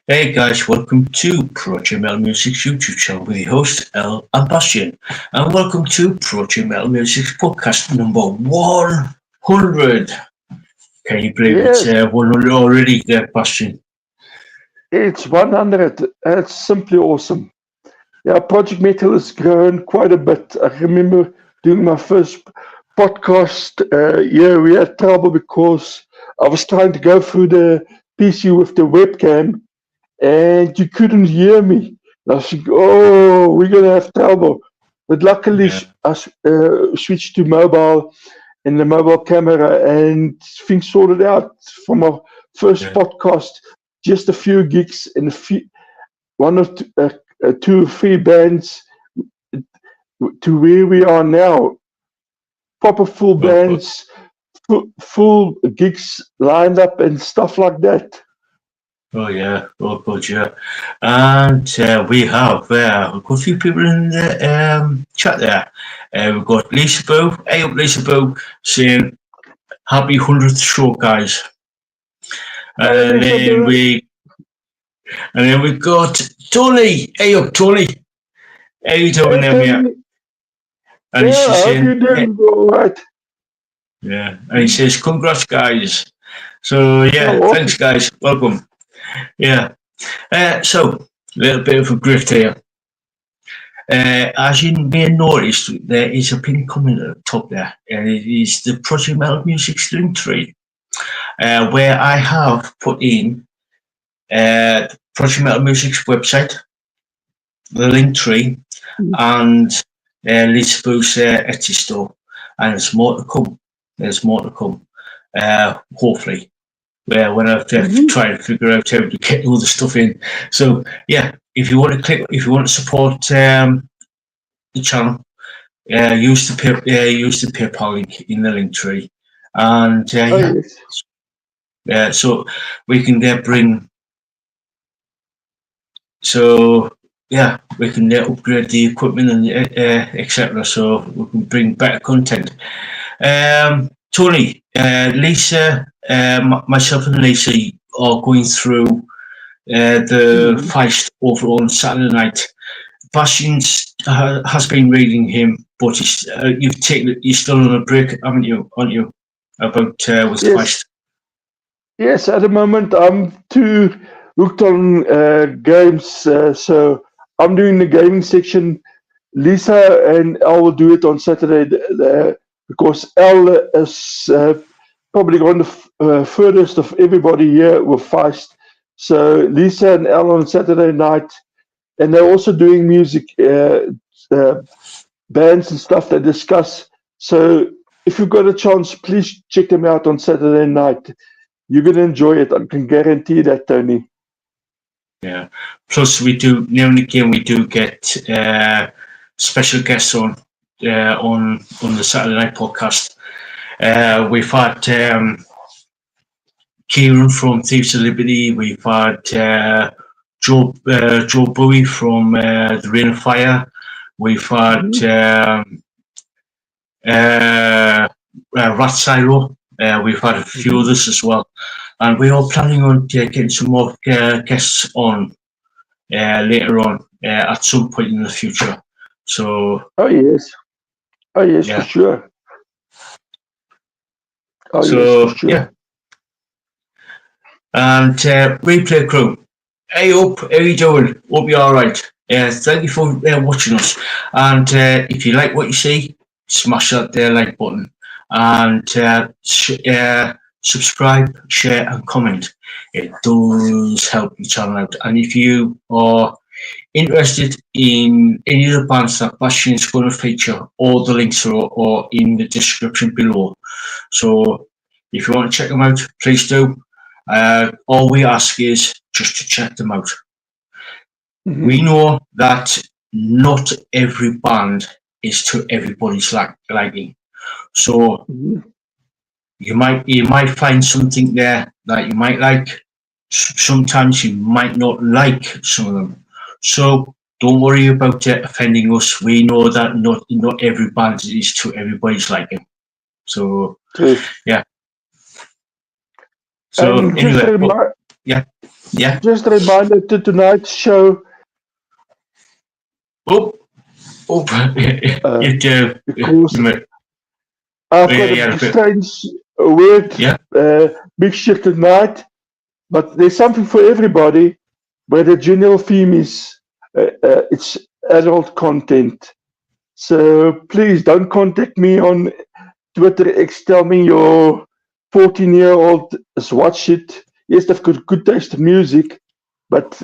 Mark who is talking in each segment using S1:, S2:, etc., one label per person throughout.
S1: Hey guys, welcome to Project Metal Music's YouTube channel with your host Ell and Basjan, and welcome to Project Metal Music's podcast number 100. Can you believe it's
S2: Yes,
S1: 100 already, there, Basjan?
S2: it's 100. It's simply awesome. Yeah, Project Metal has grown quite a bit. I remember doing my first podcast. Yeah, we had trouble because I was trying to go through the PC with the webcam and you couldn't hear me. And I was thinking, oh, we're going to have trouble. But luckily,
S1: Yeah,
S2: switched to mobile and the mobile camera, and things sorted out from our first
S1: yeah,
S2: podcast. Just a few gigs and one or two or three bands to where we are now. Proper full
S1: well put.
S2: bands, full gigs lined up and stuff like that.
S1: Oh yeah, well put, yeah. And we have a good few people in the chat there. We've got Lisa Boo. Hey up, Lisa Boo, saying happy 100th show, guys.
S2: Hey,
S1: And then
S2: Elizabeth.
S1: we've got Tony. Hey up, Tony. How you doing
S2: Hey,
S1: there, mate?
S2: Tony.
S1: And he's
S2: Yeah,
S1: just
S2: I hope you're
S1: saying,
S2: doing all right.
S1: yeah. And he says, congrats, guys. So yeah,
S2: Oh,
S1: thanks,
S2: awesome.
S1: guys. Welcome. Yeah. So a little bit of a grift here. As you may have noticed, there is a pin comment at the top there, and it is the Project Metal Music link tree, where I have put in Project Metal Music's website, the link tree, and Lisa Boo's Etsy store, and there's more to come. There's more to come. Hopefully, where when I've
S2: Mm-hmm.
S1: tried to figure out how to get all the stuff in. So yeah, if you want to click, if you want to support the channel, use the PayPal link in the link tree, and
S2: Oh, yes.
S1: so we can bring. So yeah, we can upgrade the equipment and etc. So we can bring better content. Tony, Lisa, myself and Lisa are going through the
S2: Mm-hmm.
S1: Feist over on Saturday night. Bastion's has been reading him, but you're still on a break, haven't you? Aren't you? About with
S2: Yes.
S1: Feist.
S2: Yes, at the moment I'm too hooked on games, so I'm doing the gaming section. Lisa and I will do it on Saturday because Elle is probably gone the furthest of everybody here with Feist. So Lisa and Elle on Saturday night, and they're also doing music, uh, bands and stuff they discuss. So if you've got a chance, please check them out on Saturday night. You're going to enjoy it. I can guarantee that, Tony.
S1: Yeah. Plus, we do now and again we do get special guests on the Saturday night podcast. We've had Kieran from Thieves of Liberty. We've had Joe Bowie from the Rain of Fire. We've had
S2: Mhm.
S1: Rat Silo. We've had a few
S2: Mhm.
S1: others as well, and we are planning on getting some more guests on later on at some point in the future. So
S2: Oh, yes. Oh, yes, for
S1: yeah,
S2: sure. Oh, yes, for
S1: so
S2: sure.
S1: yeah, and replay crew. Hey up, how you doing? Hope you're all right. Thank you for watching us. And if you like what you see, smash that there like button and subscribe, share, and comment. It does help the channel out. And if you are interested in any of the bands that Bastion is going to feature, all the links are in the description below. So if you want to check them out, please do. All we ask is just to check them out. We
S2: Mhm.
S1: know that not every band is to everybody's liking. So
S2: Mhm.
S1: you might find something there that you might like. Sometimes you might not like some of them. So don't worry about it offending us. We know that not every band is to everybody's liking. So
S2: True.
S1: yeah. So
S2: And just
S1: anyway,
S2: a
S1: but
S2: reminder,
S1: yeah. Yeah.
S2: Just a reminder to tonight's show,
S1: Oh, oh,
S2: uh,
S1: you do.
S2: because
S1: Yeah,
S2: I've got
S1: yeah,
S2: a strange, weird
S1: yeah,
S2: mixture tonight, but there's something for everybody. But the general theme is it's adult content. So please don't contact me on Twitter X. Tell me your 14-year-old has watched it. Yes, they've got good taste in music, but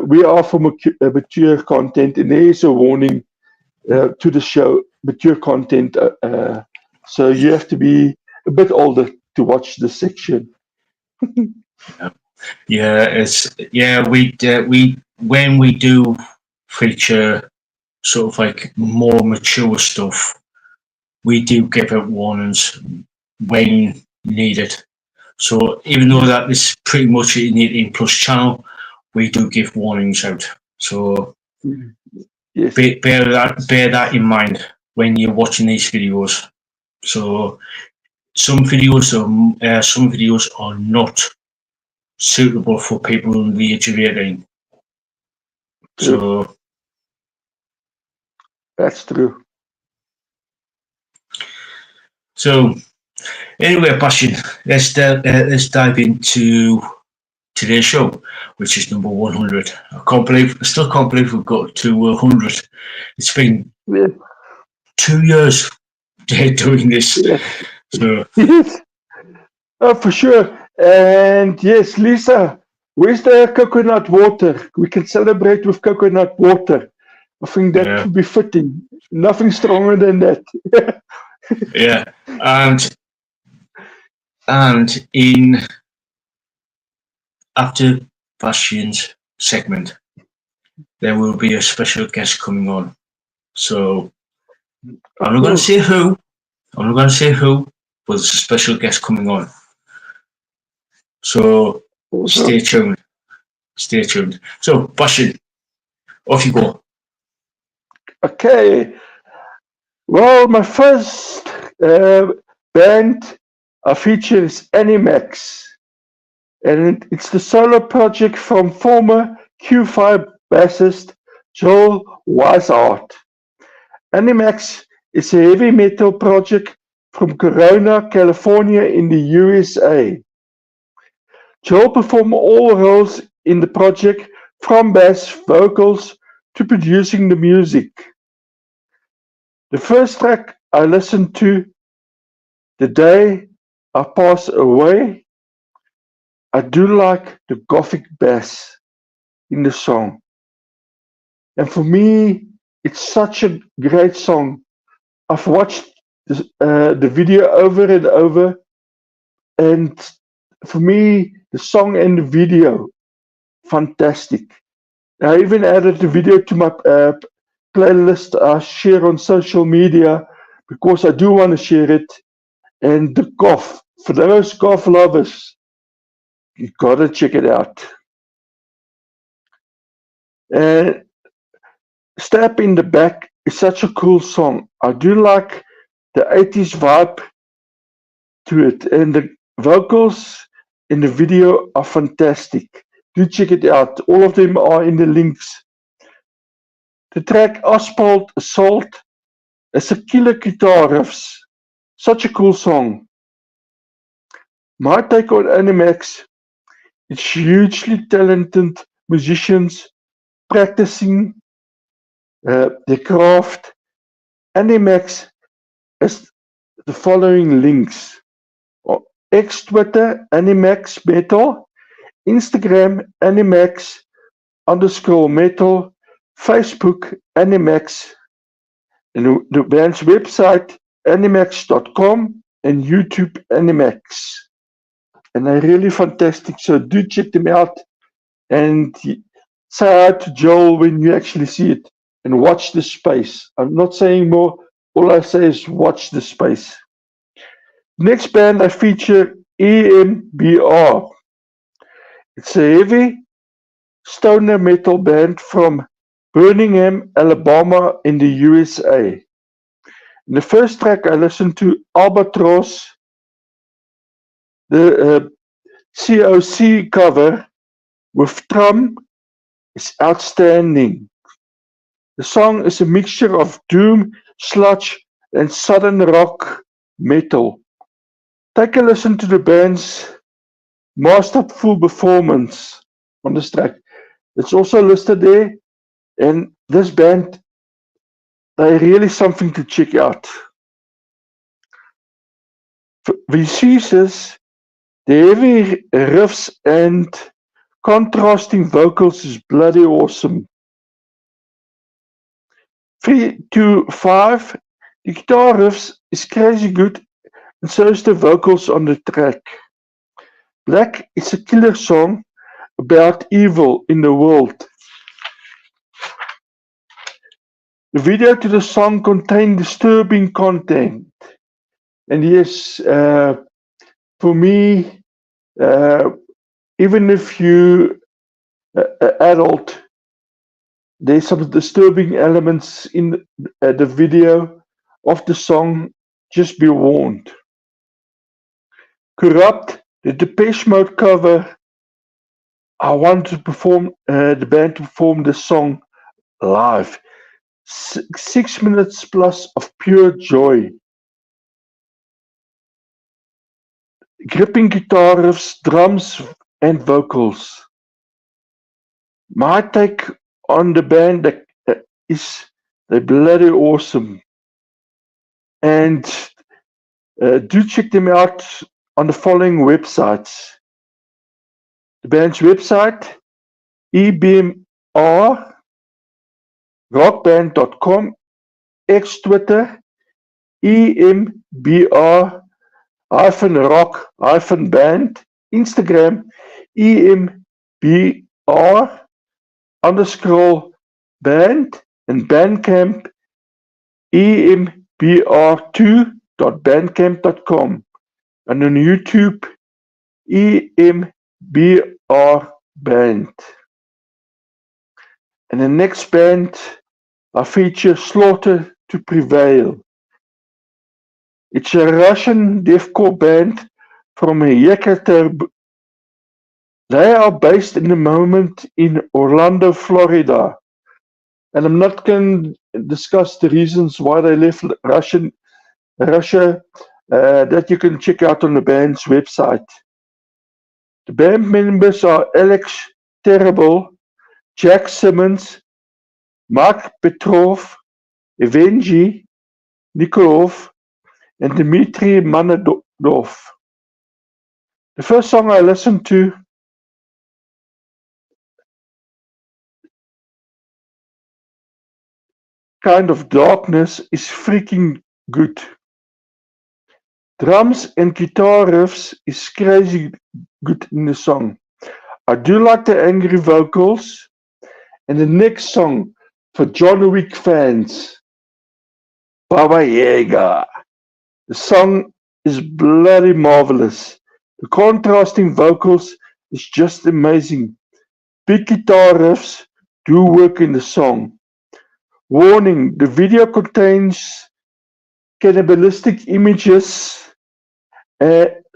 S2: we are for mature content, and there is a warning to the show, mature content. So you have to be a bit older to watch the section.
S1: yeah. It's yeah. We when we do feature sort of like more mature stuff, we do give out warnings when needed. So even though that is pretty much an 18 plus channel, we do give warnings out. So
S2: Yes,
S1: bear that in mind when you're watching these videos. So some videos are not suitable for people under the age of 18.
S2: true.
S1: So
S2: That's true.
S1: so anyway, Bashan, let's dive into today's show, which is number 100. I still can't believe we've got to 100. It's been
S2: Yeah,
S1: 2 years doing this.
S2: yeah.
S1: So
S2: Yes, for sure. And yes, Lisa, where's the coconut water? We can celebrate with coconut water. I think that
S1: yeah,
S2: would be fitting. Nothing stronger than that.
S1: yeah, and in after Bastian's segment, there will be a special guest coming on. So I'm not going to
S2: Oh,
S1: say who. I'm not going to say who, but there's a special guest coming on. So stay
S2: awesome.
S1: tuned. Stay tuned. So Bastian, off you go.
S2: Okay. Well, my first uh, band I feature is Animax. And it's the solo project from former Q5 bassist Joel Wiseart. Animax is a heavy metal project from Corona, California in the USA. Joel performed all roles in the project, from bass, vocals, to producing the music. The first track I listened to, The Day I Pass Away, I do like the gothic bass in the song. And for me, it's such a great song. I've watched the video over and over, and for me, the song and the video, fantastic. I even added the video to my playlist I share on social media because I do want to share it. And the goth, for those goth lovers, you gotta check it out. And Step in the Back is such a cool song. I do like the 80s vibe to it, and the vocals in the video are fantastic. Do check it out. All of them are in the links. The track Asphalt Assault is a killer guitar riffs. Such a cool song. My take on Animax, it's hugely talented musicians practicing their craft. Animax has the following links. X Twitter, Animax Metal, Instagram, Animax_metal, Facebook, Animax, and the band's website, animax.com, and YouTube, Animax. And they're really fantastic, so do check them out. And say hi to Joel when you actually see it, and watch the space. I'm not saying more. All I say is watch the space. Next band I feature, EMBR. It's a heavy stoner metal band from Birmingham, Alabama in the USA. In the first track I listened to Albatross, the COC cover, with drum is outstanding. The song is a mixture of doom, sludge, and southern rock metal. Take a listen to the band's masterful performance on this track. It's also listed there, and this band, they're really something to check out. Visesis, the heavy riffs and contrasting vocals is bloody awesome. 3 to 5, the guitar riffs is crazy good, and so is the vocals on the track. Black is a killer song about evil in the world. The video to the song contained disturbing content. And yes, for me, even if you adult, there's some disturbing elements in the video of the song. Just be warned. Corrupt, the Depeche Mode cover. I want to perform the band to perform the song live. 6 minutes plus of pure joy. Gripping guitar riffs, drums, and vocals. My take on the band is they're bloody awesome. And do check them out on the following websites. The band's website, ebmr, rockband.com, X Twitter, EMBR-rock-band, Instagram, EMBR_band, and Bandcamp, embr2.bandcamp.com, and on YouTube, EMBR Band. And the next band I feature, Slaughter to Prevail. It's a Russian deathcore band from Yekaterinburg. They are based in the moment in Orlando, Florida. And I'm not going to discuss the reasons why they left Russia. That you can check out on the band's website. The band members are Alex Terrible, Jack Simmons, Mark Petrov, Evgeny Nikolov, and Dmitry Manadov. The first song I listened to, Kind of Darkness, is freaking good. Drums and guitar riffs is crazy good in the song. I do like the angry vocals. And the next song, for John Wick fans, Baba Yaga. The song is bloody marvelous. The contrasting vocals is just amazing. Big guitar riffs do work in the song. Warning, the video contains cannibalistic images,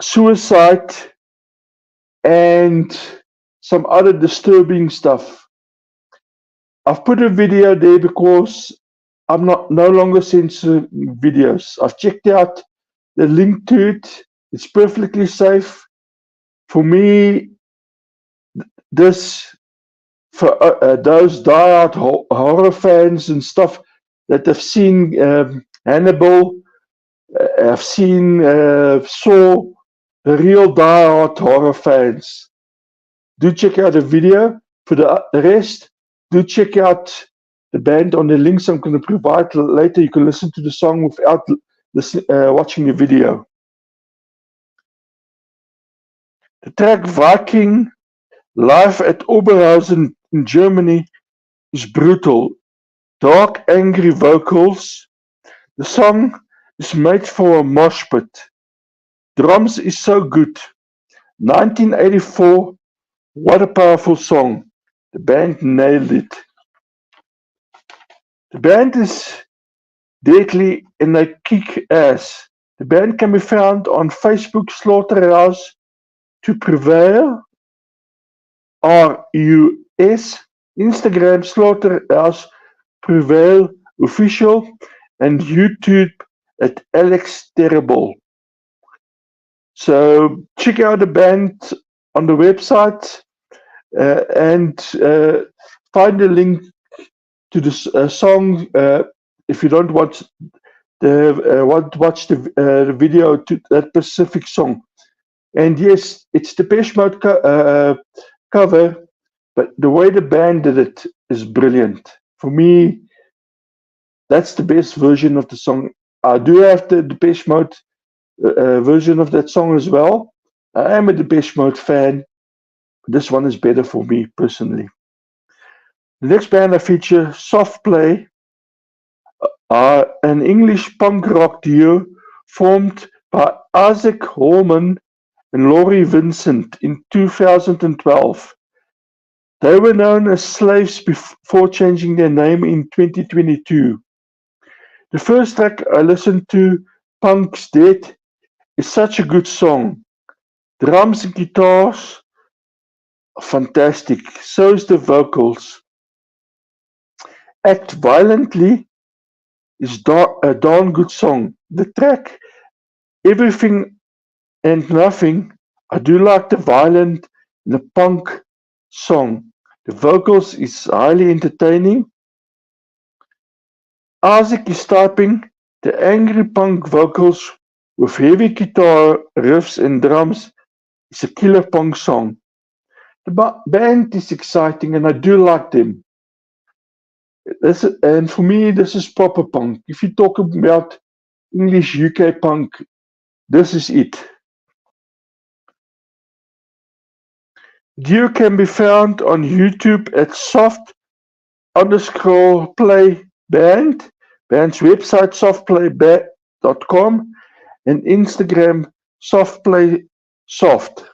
S2: suicide, and some other disturbing stuff. I've put a video there because I'm no longer censoring videos. I've checked out the link to it. It's perfectly safe. For me, this, for those diehard horror fans and stuff that have seen Hannibal, have seen Saw, the real diehard horror fans, do check out the video. For the rest, do check out the band on the links I'm going to provide later. You can listen to the song without watching the video. The track Viking, live at Oberhausen in Germany, is brutal. Dark, angry vocals. The song is made for a mosh pit. Drums is so good. 1984, what a powerful song. The band nailed it. The band is deadly and they kick ass. The band can be found on Facebook, Slaughterhouse to Prevail, Instagram Slaughterhouse Prevail Official, and YouTube at Alex Terrible. So check out the band on the website and find a link to the song if you don't watch the video to that specific song. And yes, it's the Depeche Mode cover, but the way the band did it is brilliant. For me, that's the best version of the song. I do have the Depeche Mode version of that song as well. I am a Depeche Mode fan. This one is better for me personally. The next band I feature, Soft Play, are an English punk rock duo formed by Isaac Holman and Laurie Vincent in 2012. They were known as Slaves before changing their name in 2022. The first track I listened to, Punk's Dead, is such a good song. Drums and guitars are fantastic, so is the vocals. Act Violently is a darn good song. The track Everything and Nothing, I do like the violent in the punk song. The vocals is highly entertaining. Isaac is typing the angry punk vocals with heavy guitar riffs and drums. It's a killer punk song. The band is exciting and I do like them. And for me, this is proper punk. If you talk about English UK punk, this is it. Duo can be found on YouTube at soft_play band, band's website softplaybat.com, and Instagram softplaysoft.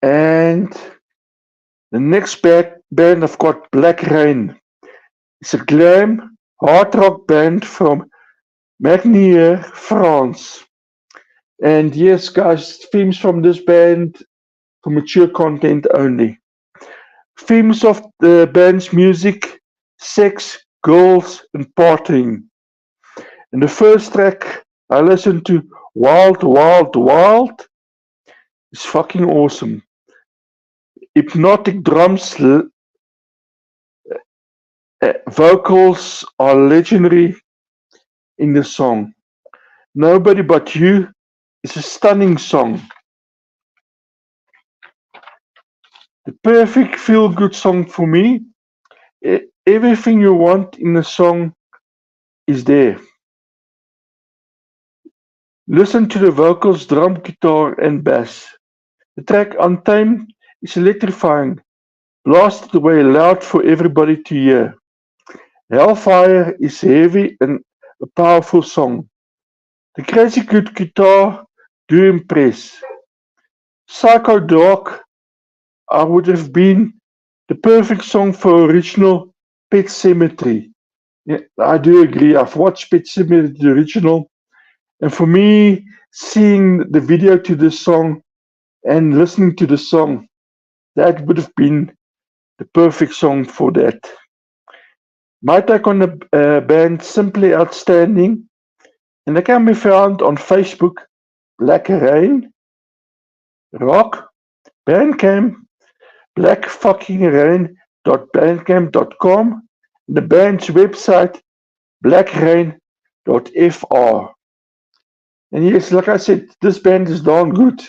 S2: And the next band I've got, Black Rain. It's a glam hard rock band from Magnier, France. And yes, guys, themes from this band for mature content only. Themes of the band's music, sex, girls, and partying. And the first track I listened to, Wild, Wild, Wild, is fucking awesome. Hypnotic drums, vocals are legendary in the song. Nobody But You is a stunning song. The perfect feel-good song for me. Everything you want in a song is there. Listen to the vocals, drum, guitar, and bass. The track Untamed is electrifying, blasted away loud for everybody to hear. Hellfire is heavy and a powerful song. The crazy good guitar do impress. Psycho Dark, I would have been the perfect song for original Pet Sematary. Yeah, I do agree. I've watched Pet Sematary, the original, and for me, seeing the video to this song and listening to the song, that would have been the perfect song for that. My take on the band, simply outstanding, and they can be found on Facebook, Black Rain, Rock, Bandcamp, blackfuckingrain.bandcamp.com, and the band's website, blackrain.fr. And yes, like I said, this band is darn good,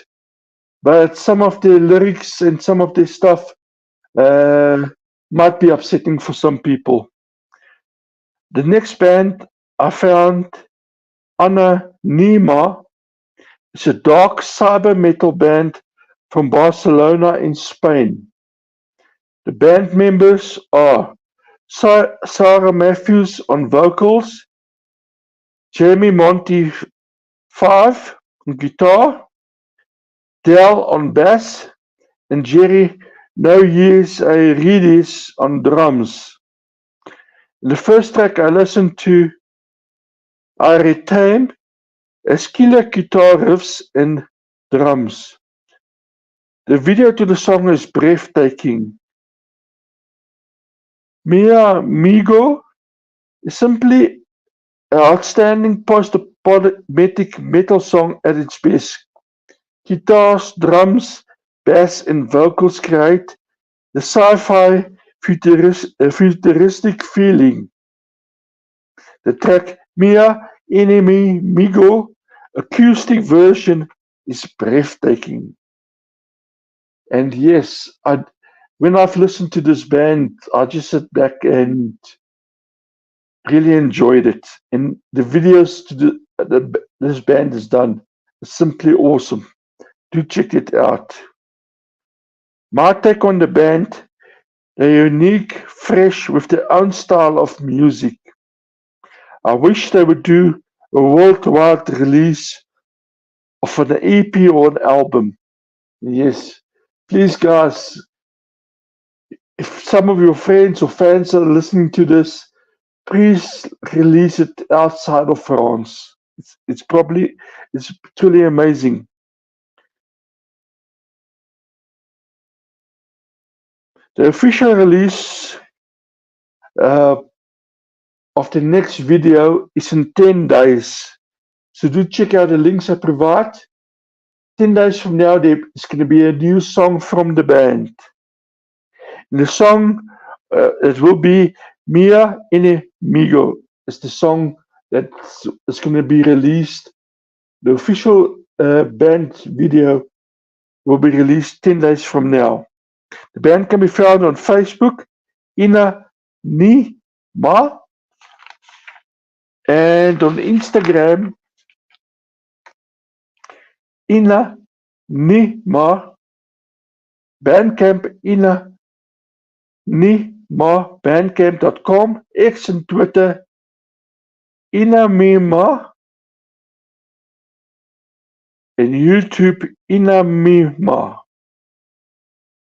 S2: but some of the lyrics and some of their stuff might be upsetting for some people. The next band I found, Anonima, is a dark cyber metal band from Barcelona in Spain. The band members are Sarah Matthews on vocals, Jamie Monty 5 on guitar, Dell on bass, and Jerry No Years A Reedies on drums. The first track I listened to, I Retain, has killer guitar riffs and drums. The video to the song is breathtaking. Mia Migo is simply an outstanding post-apocalyptic metal song at its best. Guitars, drums, bass and vocals create the sci-fi futuristic feeling. The track Mia Enemy Migo acoustic version is breathtaking. And yes, when I've listened to this band, I just sit back and really enjoyed it. And the videos this band has done is simply awesome. Do check it out. My take on the band, they're unique, fresh, with their own style of music. I wish they would do a worldwide release of an EP or an album. Yes, please, guys, if some of your friends or fans are listening to this, please release it outside of France. It's truly amazing. The official release of the next video is in 10 days. So do check out the links I provide. 10 days from now, there is going to be a new song from the band. And the song, it will be Mia Enemigo. It's the song that is going to be released. The official band video will be released 10 days from now. The band can be found on Facebook, Ina Ni Ma, and on Instagram, Ina Ni Ma, Bandcamp, Ina Ni Ma, Bandcamp.com, X and Twitter, Ina Mima, and YouTube, Ina Mima.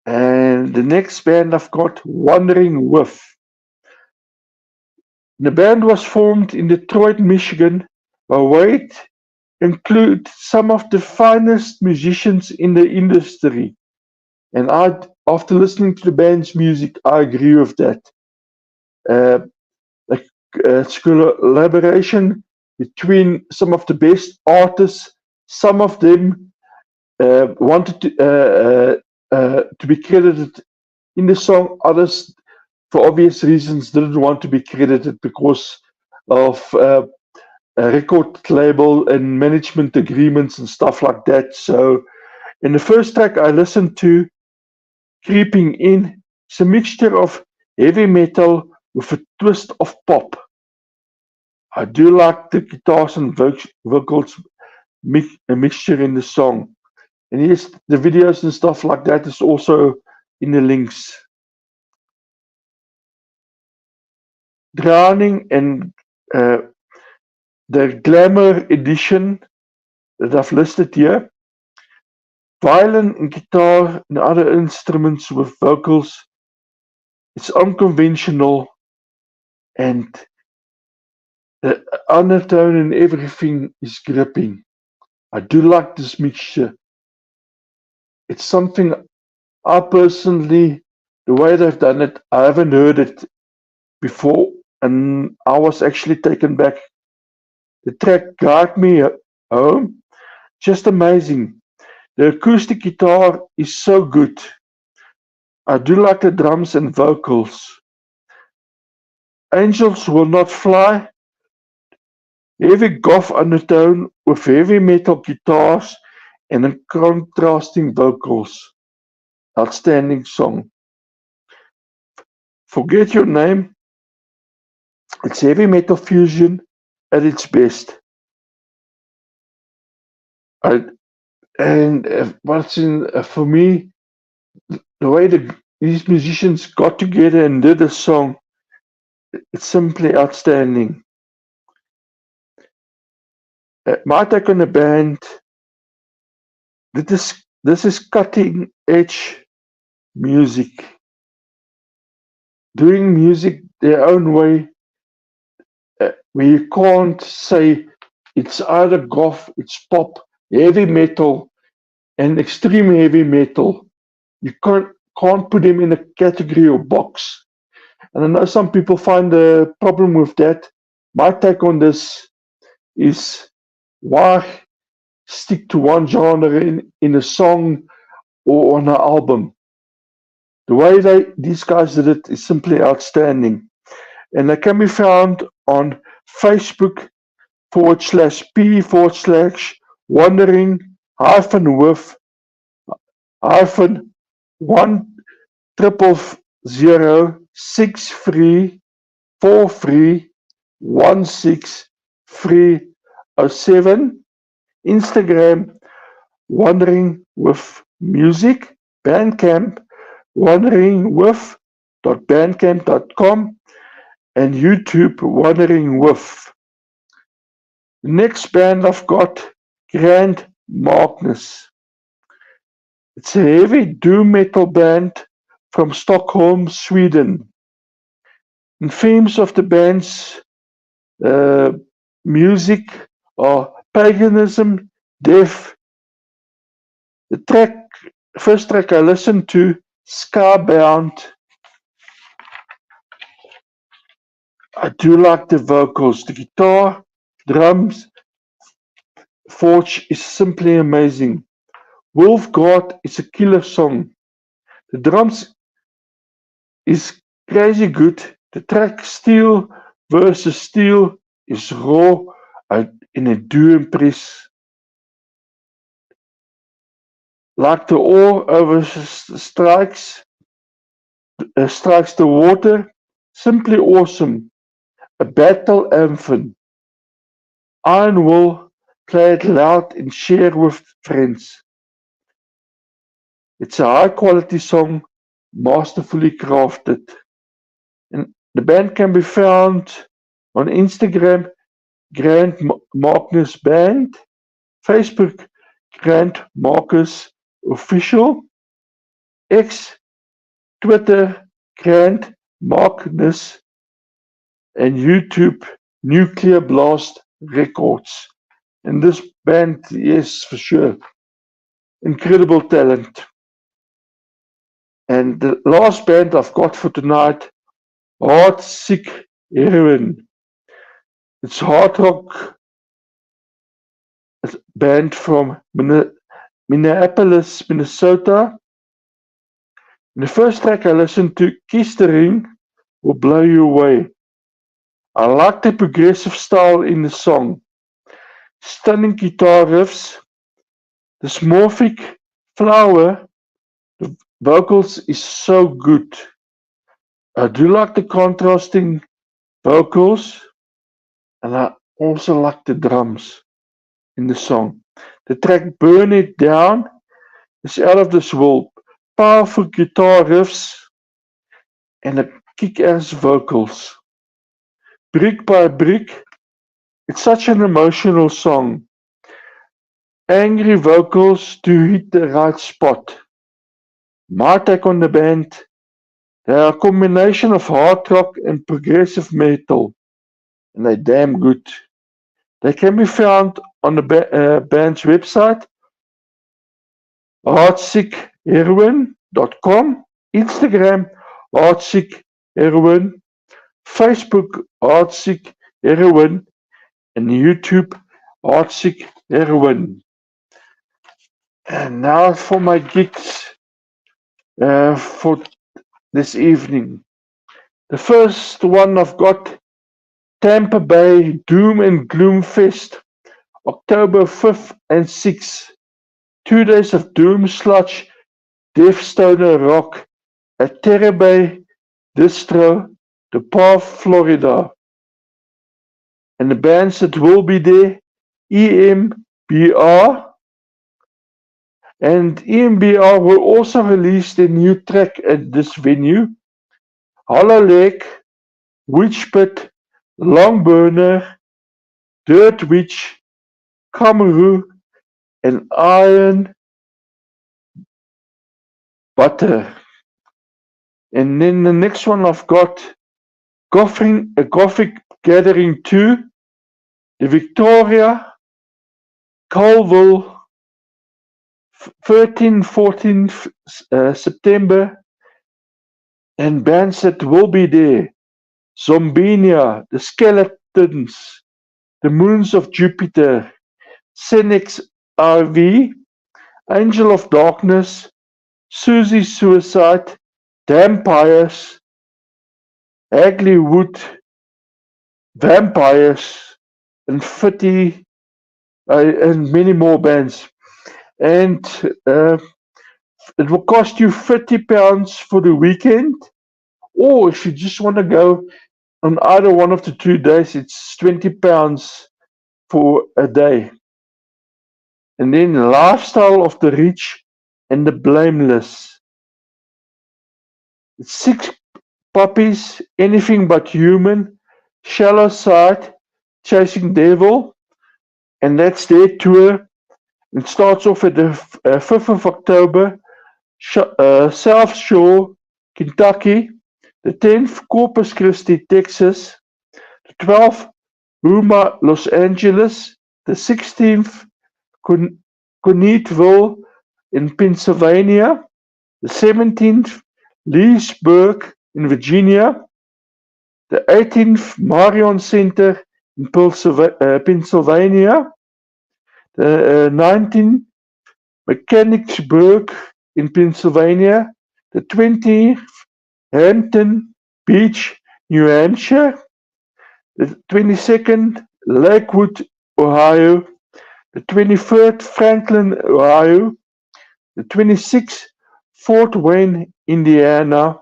S2: And the next band I've got, Wandering With. The band was formed in Detroit, Michigan by Wade, include some of the finest musicians in the industry. And after listening to the band's music, I agree with that. Collaboration between some of the best artists. Some of them wanted to be credited in the song. Others, for obvious reasons, didn't want to be credited because of a record label and management agreements and stuff like that. So in the first track I listened to, Creeping In, it's a mixture of heavy metal with a twist of pop. I do like the guitars and vocals mixture in the song. And yes, the videos and stuff like that is also in the links. Drowning and the Glamour edition that I've listed here. Violin and guitar and other instruments with vocals. It's unconventional and the undertone and everything is gripping. I do like this mixture. It's something I personally, the way they've done it, I haven't heard it before and I was actually taken back. The track Guide Me Home, just amazing. The acoustic guitar is so good. I do like the drums and vocals. Angels Will Not Fly, heavy goth undertone with heavy metal guitars and contrasting vocals. Outstanding song. Forget Your Name, it's heavy metal fusion at its best. What's in for me, the way these musicians got together and did a song, it's simply outstanding. My take on the band, this is cutting edge music. Doing music their own way, where you can't say it's either goth, it's pop, heavy metal, and extreme heavy metal. You can't put them in a category or box. And I know some people find a problem with that. My take on this is why stick to one genre in a song or on an album. The way these guys did it is simply outstanding. And they can be found on Facebook /P/ wandering hyphen with hyphen 1006343160307. Instagram wandering with music. Bandcamp wandering with.bandcamp.com, and YouTube wandering with. The next band I've got, Grand Magnus. It's a heavy doom metal band from Stockholm, Sweden. The themes of the band's music are paganism, death. The first track I listened to, Skybound. I do like the vocals. The guitar, drums, Forge is simply amazing. Wolf God is a killer song. The drums is crazy good. The track Steel versus Steel is raw and I do impress. Like the ore over strikes the water, simply awesome. A battle anthem. Iron Will, play it loud and share with friends. It's a high quality song, masterfully crafted. And the band can be found on Instagram, Grand Magnus Band, Facebook, Grand Marcus Official, X, Twitter, Grand Magnus, and YouTube, Nuclear Blast Records. And this band, yes, for sure, incredible talent. And the last band I've got for tonight, Hard Sick Heroin. It's hard rock band from Minneapolis, Minnesota. And the first track I listened to, Kiss the Ring, will blow you away. I like the progressive style in the song. Stunning guitar riffs. The smorphic flower, the vocals is so good. I do like the contrasting vocals, and I also like the drums in the song. The track Burn It Down is out of this world. Powerful guitar riffs and a kick-ass vocals. Brick by Brick, it's such an emotional song. Angry vocals to hit the right spot. My take on the band, they are a combination of hard rock and progressive metal, and they're damn good. They can be found on the band's website, hardsickheroin.com, Instagram, hardsickheroin, Facebook, hardsickheroin, and YouTube, hardsickheroin. And now for my gigs for this evening. The first one I've got, Tampa Bay Doom and Gloom Fest, October 5th and 6th. 2 days of doom sludge, death stoner rock at Terra Bay Distro, DePaul, Florida. And the bands that will be there, EMBR. And EMBR will also release their new track at this venue. Hollow Lake, Witch Pit, Longburner, Dirt Witch, Kamaru, and Iron Butter. And then the next one I've got, Gothic Gathering 2, the Victoria, Colville, 13th, 14th September, and bands that will be there: Zombinia, The Skeletons, The Moons of Jupiter, Senex RV, Angel of Darkness, Susie Suicide, Vampires, Hagley Wood, Vampires, and and many more bands. And it will cost you £50 for the weekend, or if you just want to go on either one of the 2 days, it's £20 for a day. And then Lifestyle of the Rich and the Blameless. It's 6 puppies, Anything But Human, Shallow Side, Chasing Devil, and that's their tour. It starts off at the 5th of October, South Shore, Kentucky, the 10th, Corpus Christi, Texas, the 12th, Houma, Los Angeles, the 16th, Conneautville in Pennsylvania, the 17th, Leesburg in Virginia, the 18th, Marion Center in Pennsylvania, the 19th, Mechanicsburg in Pennsylvania, the 20th, Hampton Beach, New Hampshire, the 22nd, Lakewood, Ohio, the 23rd, Franklin, Ohio, the 26th, Fort Wayne, Indiana,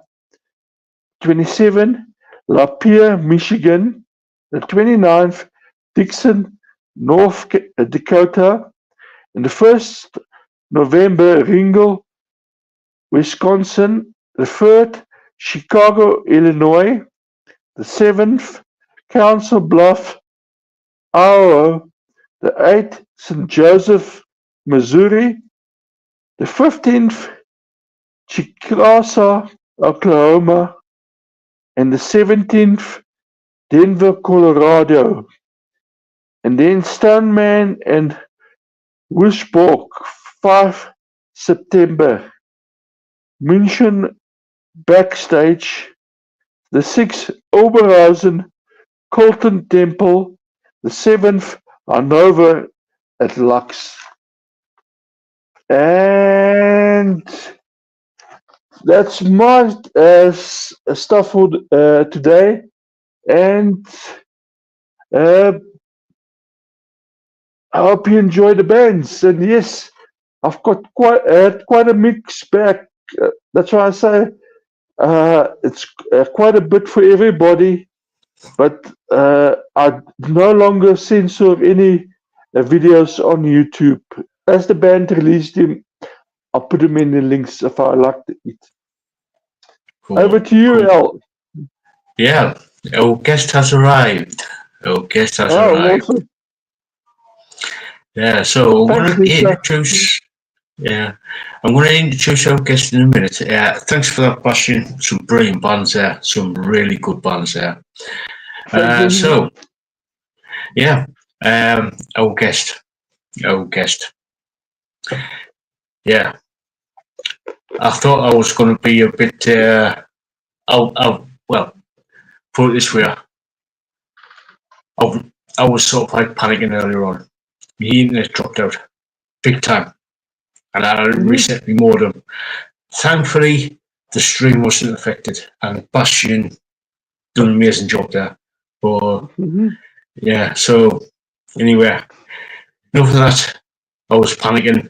S2: 27th, Lapeer, Michigan, the 29th, Dixon, North Dakota, and the 1st November, Ringgold, Wisconsin, the 3rd, Chicago, Illinois, the 7th, Council Bluff, Iowa, the 8th, St. Joseph, Missouri, the 15th, Chickasaw, Oklahoma, and the 17th, Denver, Colorado. And then Stoneman and Wurzburg, 5 September, München, Backstage, the 6th, Oberhausen, Colton Temple, the 7th, Hanover at Lux. And that's my stuff for today. And I hope you enjoy the bands. And yes, I've got quite a mixed bag. That's why I say it's quite a bit for everybody. But I no longer censor any videos on YouTube. As the band released them, I'll put them in the links if I like it.
S1: Cool.
S2: Over to you, Al.
S1: Yeah, our guest has arrived.
S2: Awesome.
S1: Yeah, so I'm
S2: Thanks,
S1: going to
S2: Lisa.
S1: introduce. Yeah, I'm going to introduce our guest in a minute. Thanks for that, Basjan. Some brilliant bands there. Some really good bands there. So, yeah, our guest. Yeah, I thought I was going to be a bit. Well, put it this way. I was sort of like panicking earlier on. The internet dropped out big time, and I reset my modem. Thankfully, the stream wasn't affected, and Basjan done an amazing job there. But yeah, so anyway, enough of that. I was panicking,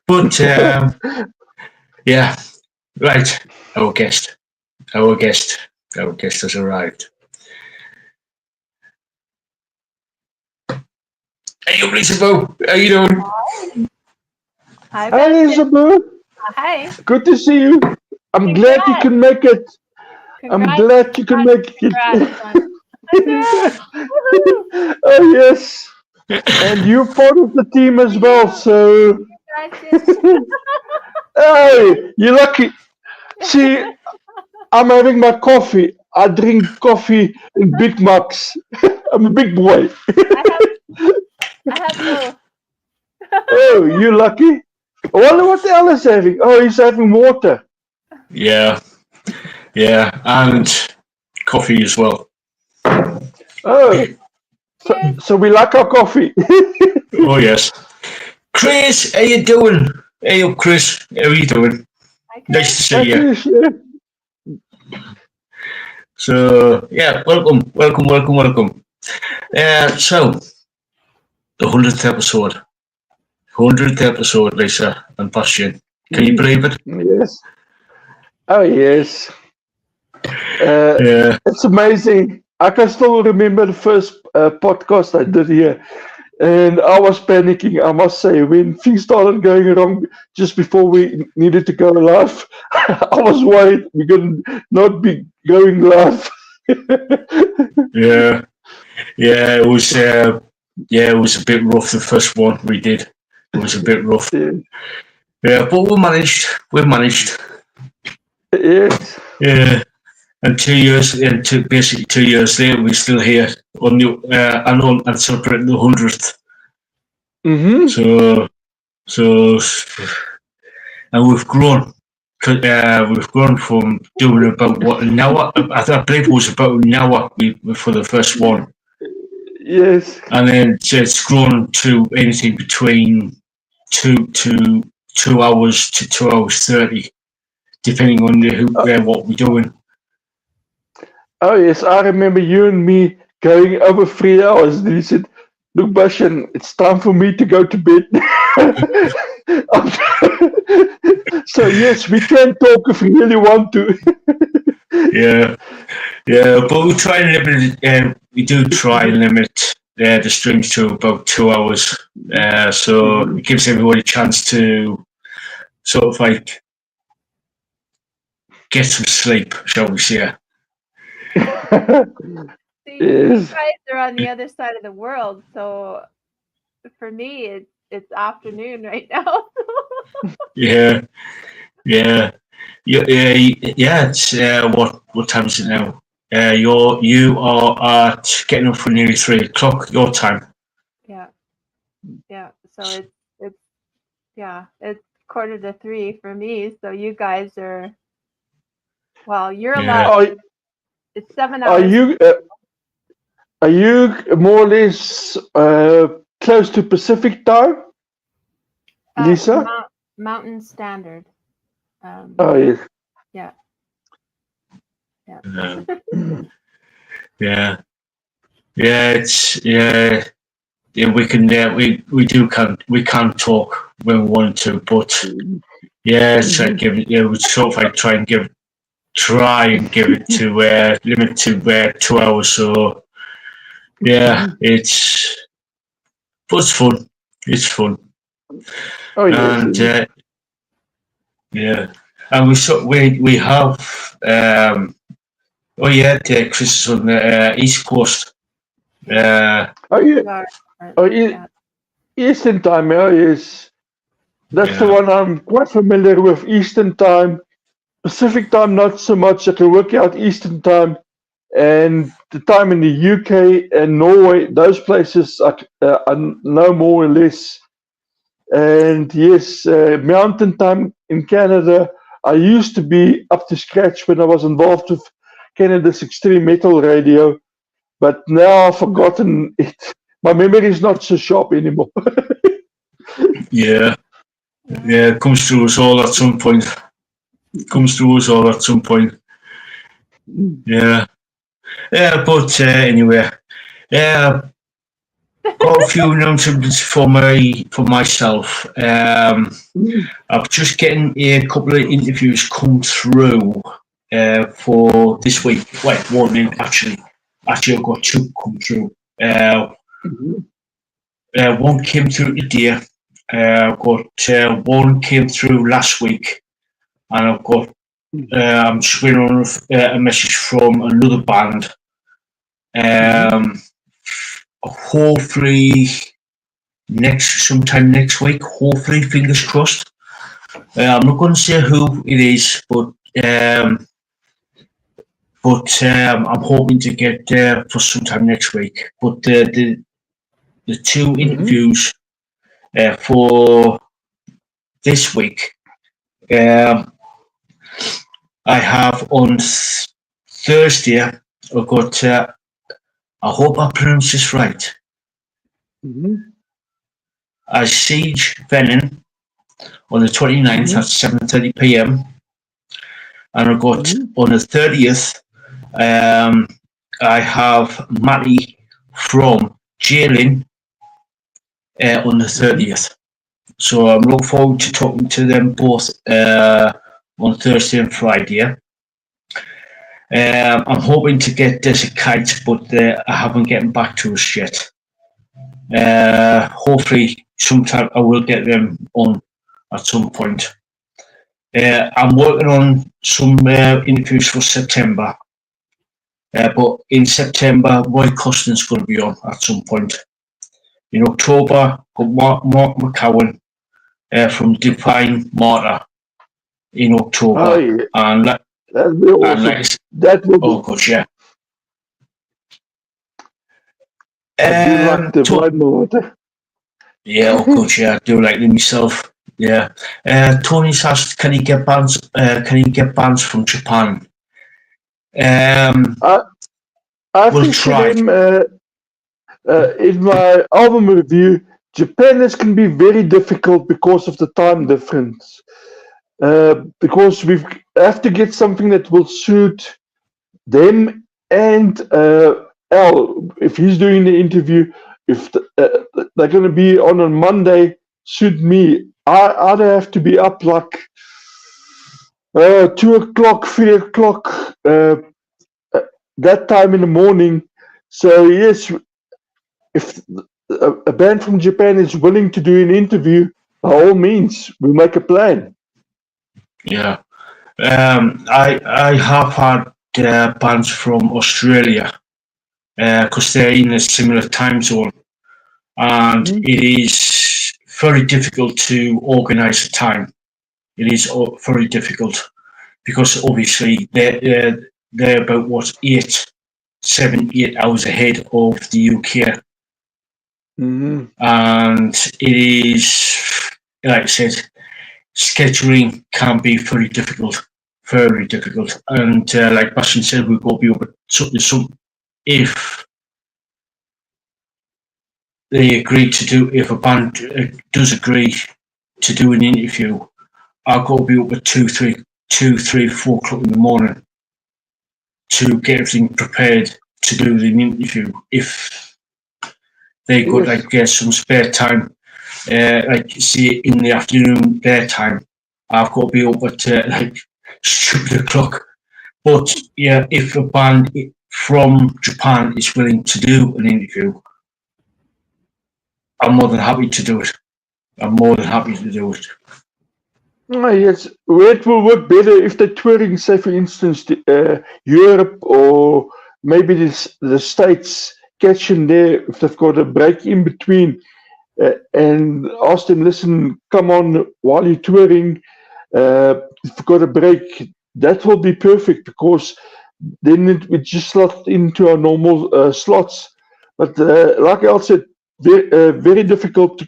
S1: but yeah, right. Our guest has arrived. Hey, Elizabeth, how you doing?
S3: Hi,
S2: Hi, Elizabeth.
S3: Hi.
S2: Good to see you. I'm glad you can make it. I'm glad you can make it. Oh, yes. And you're part of the team as well, so. Hey, you're lucky. See, I'm having my coffee. I drink coffee in big mugs. I'm a big boy.
S3: I have both.
S2: Oh, you're lucky. I wonder what the hell is having. Oh, he's having water.
S1: Yeah, and coffee as well.
S2: Oh,
S3: Cheers.
S2: so we like our coffee.
S1: Oh yes. Chris, how you doing? Hey up, Chris. How are you doing?
S3: Hi, Chris.
S1: Nice to see you.
S2: Chris, yeah.
S1: So yeah, welcome. So the 100th episode, Lisa and Basjan. Can you believe it?
S2: Yes. Oh, yes.
S1: Yeah,
S2: It's amazing. I can still remember the first podcast I did here. And I was panicking, I must say, when things started going wrong just before we needed to go live. I was worried we could not be going live.
S1: yeah. It was. It was a bit rough. The first one we did. It was a bit rough. Yeah, but we managed.
S2: Yes.
S1: Yeah. And 2 years, basically 2 years later, we're still here on the and celebrating the 100th.
S2: Mm-hmm.
S1: So, and we've grown. We've grown from doing about an hour. I believe it was about an hour for the first one,
S2: Yes.
S1: and then it's grown to anything between 2 hours to 2 hours 30, depending on what we're doing.
S2: Oh, yes. I remember you and me going over 3 hours. And he said, "Look, Basjan, it's time for me to go to bed." So, yes, we can talk if we really want to.
S1: Yeah, but we try and limit it. We do try and limit the streams to about 2 hours. So it gives everybody a chance to sort of like get some sleep, shall we say?
S3: See,
S2: Yes.
S3: you guys are on the other side of the world, so for me, it's afternoon right now.
S1: Yeah. It's what time is it now? You are at getting up for nearly 3 o'clock your time.
S3: Yeah. So it's 2:45 for me. So you guys are, well, you're
S1: Yeah.
S3: alive. It's 7
S2: Are
S3: hours.
S2: you more or less close to Pacific time, Lisa?
S3: Mountain Standard.
S2: Oh, yes.
S3: Yeah.
S1: It's we can talk when we want to, but it's like we sort of like try and give it to limit to 2 hours. So but it's fun. It's fun.
S2: Oh, yes.
S1: And and we have Chris is on the East Coast.
S2: Oh, yeah. Eastern time, yes. That's the one I'm quite familiar with, Eastern time. Pacific time, not so much. I can work out Eastern time. And the time in the UK and Norway, those places I know more or less. And yes, mountain time in Canada, I used to be up to scratch when I was involved with Canada's extreme metal radio. But now I've forgotten it. My memory is not so sharp anymore.
S1: It comes to us all at some point. But anyway, got a few announcements for myself. I'm just getting a couple of interviews come through for this week. Wait, one actually. I've got two come through. One came through today. I've got one came through last week, and I've got I'm just waiting on a message from another band. Hopefully sometime next week. Hopefully, fingers crossed. I'm not going to say who it is, but I'm hoping to get for sometime next week. But the two interviews for this week, I have on Thursday, I've got, I hope I pronounce this right, I Siege Venom on the 29th at 7:30 p.m. And I've got on the 30th, I have Matty from Jalen on the 30th. So I'm looking forward to talking to them both on Thursday and Friday. I'm hoping to get Desert Kites, but I haven't gotten back to us yet. Hopefully sometime I will get them on at some point. I'm working on some interviews for September. But in September, Roy Costin's going to be on at some point. In October, got Mark McCowan from Divine Martyr in October.
S2: Oh, yeah.
S1: And
S2: that'll be awesome. That will be.
S1: Oh, gosh, yeah.
S2: I do like Divine Martyr.
S1: Yeah, oh, gosh, yeah. I do like them myself. Yeah. Tony's asked, can he get bands? Can he get bands from Japan?
S2: I
S1: we'll
S2: think
S1: try.
S2: to them, in my album review, Japan is going to be very difficult because of the time difference. Because we have to get something that will suit them and Al. If he's doing the interview, if they're going to be on Monday, suit me. I'd have to be up like 2 o'clock, 3 o'clock, that time in the morning. So yes, if a band from Japan is willing to do an interview, by all means, we make a plan.
S1: Yeah, I have had bands from Australia because they're in a similar time zone, and it is very difficult to organise a time. It is very difficult because obviously they're about 8 hours ahead of the UK. And it is, like I said, scheduling can be very difficult. And like Basjan said, we've got to be able to, if they agree to do, if a band does agree to do an interview, I've got to be up at 2, 3, 4 o'clock in the morning to get everything prepared to do the interview. If they could like get some spare time, like see in the afternoon their time, I've got to be up at like stupid o'clock. But yeah, if a band from Japan is willing to do an interview, I'm more than happy to do it.
S2: Oh, yes, it will work better if they're touring, say for instance, Europe or maybe the States, catch them there if they've got a break in between, and ask them, listen, come on while you're touring, if you've got a break, that will be perfect because then we just slot into our normal slots. But like I said, very difficult.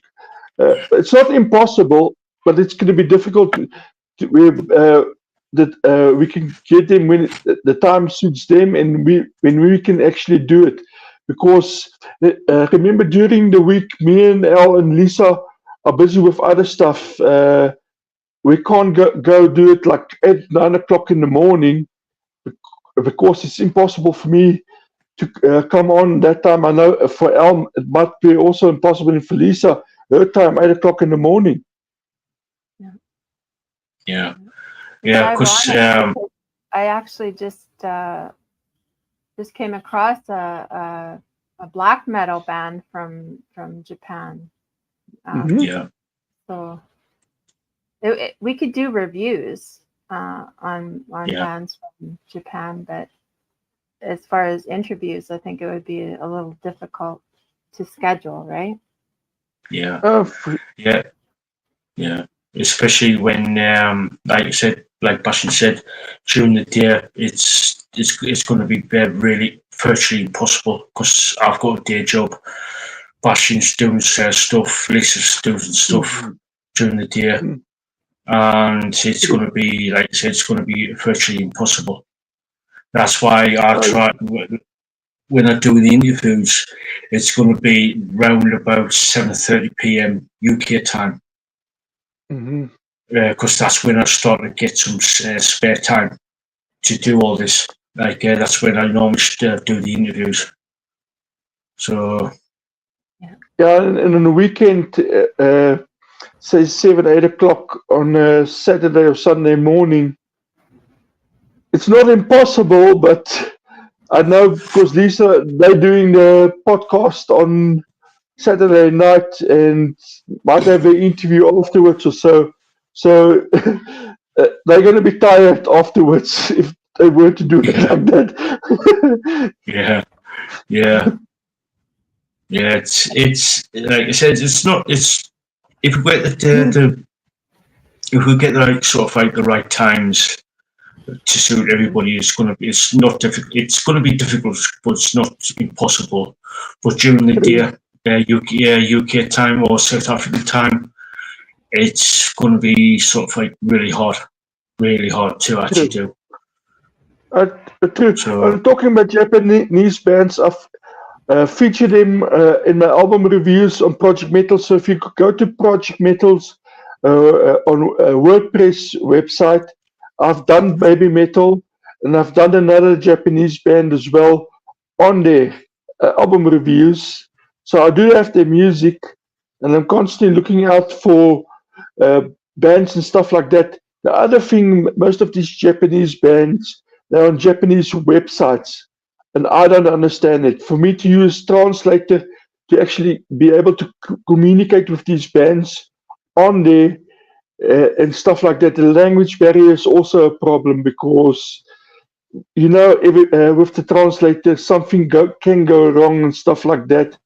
S2: It's not impossible, but it's going to be difficult that we can get them when the time suits them and when we can actually do it. Because remember, during the week, me and Ell and Lisa are busy with other stuff. We can't go do it like at 9 o'clock in the morning because it's impossible for me to come on that time. I know for Ell it might be also impossible, and for Lisa, her time 8 o'clock in the morning.
S1: Yeah, because
S3: I actually just came across a black metal band from Japan. So we could do reviews on bands from Japan, but as far as interviews, I think it would be a little difficult to schedule, right?
S1: Yeah. Especially when, like you said, like Basjan said, during the day, it's going to be really virtually impossible because I've got a day job. Basjan's doing stuff, Lisa's doing stuff during the day. and it's going to be, like I said, it's going to be virtually impossible. That's why I try, when I do the interviews, it's going to be round about 7:30 p.m. UK time, because that's when I start to get some spare time to do all this. Like that's when I normally do the interviews. So
S2: yeah, and on the weekend, say 7, 8 o'clock on a Saturday or Sunday morning. It's not impossible, but I know because Lisa, they're doing the podcast on Saturday night and might have an interview afterwards or so. So they're going to be tired afterwards if they were to do it like that.
S1: yeah. It's like I said, it's not. It's if we get if we get the right sort of like the right times to suit everybody, it's not difficult. It's going to be difficult, but it's not impossible. But during the day, UK time or South African time, it's going to be sort of like really hard to actually do.
S2: True.
S1: So,
S2: I'm talking about Japanese bands. I've featured them in my album reviews on Project Metal. So if you could go to Project Metal's on WordPress website, I've done Baby Metal, and I've done another Japanese band as well on their album reviews. So I do have their music, and I'm constantly looking out for bands and stuff like that. The other thing, most of these Japanese bands, they're on Japanese websites, and I don't understand it. For me to use translator to actually be able to communicate with these bands on there and stuff like that, the language barrier is also a problem because, you know, with the translator, something can go wrong and stuff like that.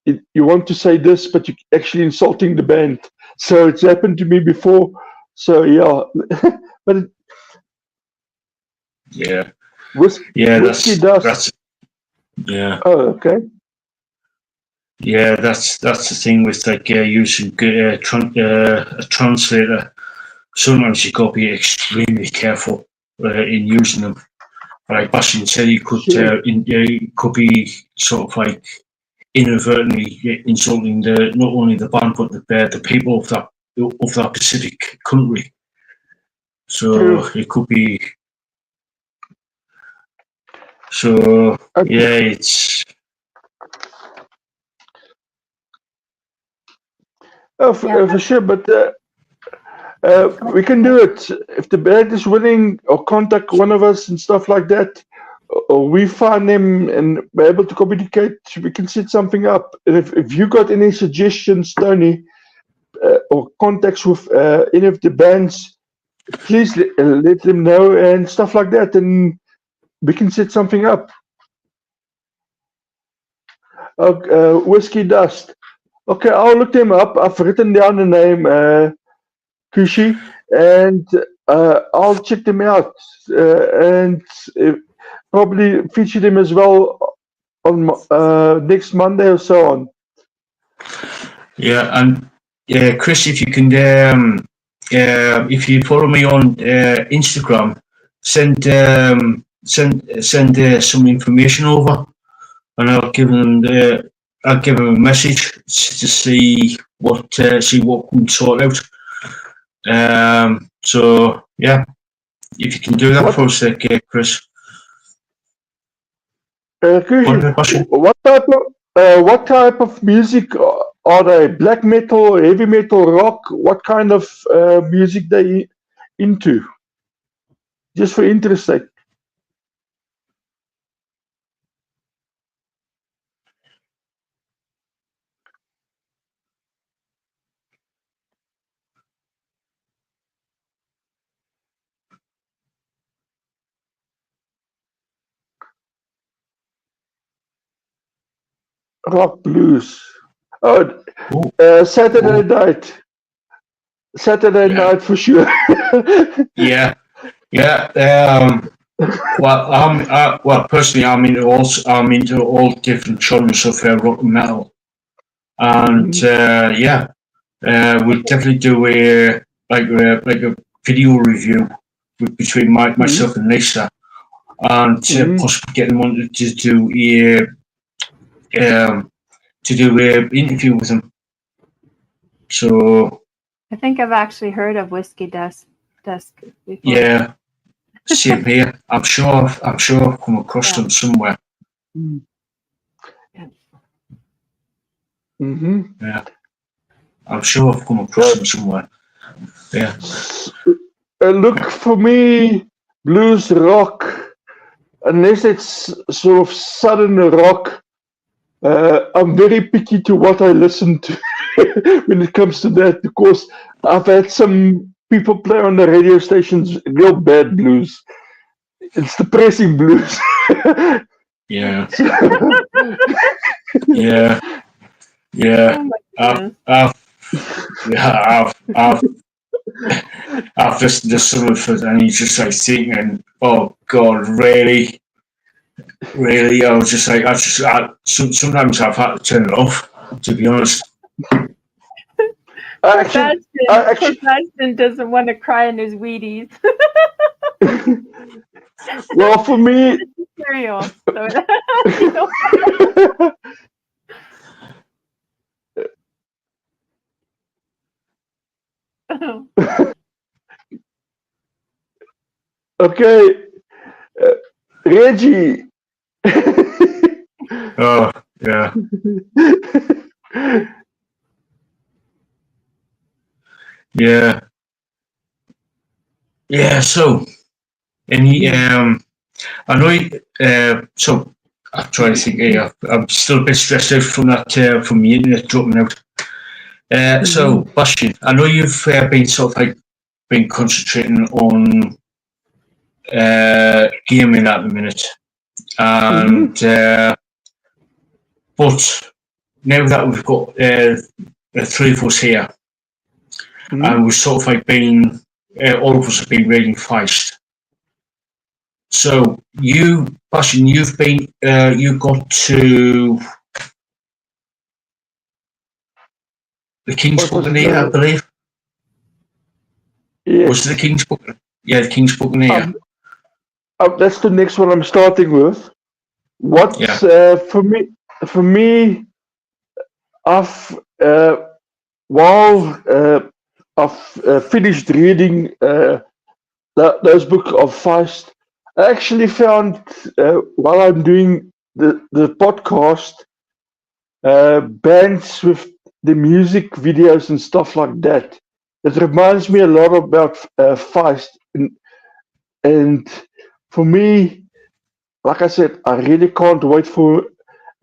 S2: You want to say this, but you're actually insulting the band. So it's happened to me before. So yeah, but Whiskey Dust.
S1: Yeah.
S2: Oh, okay.
S1: Yeah, that's the thing with like using a translator. Sometimes you got to be extremely careful in using them. Like Basjan said, you could be sort of like inadvertently insulting not only the band but the people of that specific country. So it could be. So yeah, it's.
S2: Oh, for sure, but we can do it. If the band is willing, or contact one of us and stuff like that, or we find them and we're able to communicate, we can set something up. And if you got any suggestions, Tony, or contacts with any of the bands, please let them know and stuff like that, and we can set something up. Whiskey Dust. Okay, I'll look them up. I've written down the name, Kushi, and I'll check them out and probably feature them as well on next Monday or so on.
S1: Yeah, and Chris, if you can, if you follow me on Instagram, send some information over, and I'll give them a message to see what we can sort out. So yeah, if you can do that for us, Chris.
S2: What type of music are they? Black metal, heavy metal, rock? What kind of music they into? Just for interest sake. Rock blues. Oh, Saturday night. Saturday night for sure.
S1: Yeah. Well, personally, I'm into all different genres of rock and metal, and we'll definitely do like a video review between myself and Lisa, and possibly get them on to do a interview with them. So
S3: I think I've actually heard of Whiskey Desk before.
S1: yeah, same here. I'm sure I've come across them somewhere. Yeah, I'm sure I've come across them somewhere. Yeah.
S2: Look, for me, blues rock, unless it's sort of southern rock, I'm very picky to what I listen to when it comes to that, because I've had some people play on the radio stations real bad blues. It's depressing blues.
S1: Yeah. Yeah. Yeah.
S3: Oh my goodness.
S1: I've listened to some of it, and you just like thinking, oh God, really? Really? I was just like, sometimes I've had to turn it off, to be honest.
S3: Basjan doesn't want to cry in his Wheaties.
S2: Well, for me,
S3: cereal. So,
S2: okay, Reggie.
S1: Oh, yeah. Yeah. Yeah, so, any, I know, so, I'm trying to think here, I'm still a bit stressed out from that, from the internet dropping out. So, Basjan, I know you've been sort of like, been concentrating on gaming at the minute, and but now that we've got the three of us here, and we've sort of like been, all of us have been reading Feist. So you, Basjan, you've been, you got to the King's Buccaneer, I believe.
S2: Yes.
S1: Was it the King's Buccaneer? Yeah, the King's Buccaneer.
S2: That's the next one I'm starting with. For me, I've while I've finished reading those books of Feist, I actually found while I'm doing the podcast, bands with the music videos and stuff like that. It reminds me a lot about Feist, and for me, like I said, I really can't wait for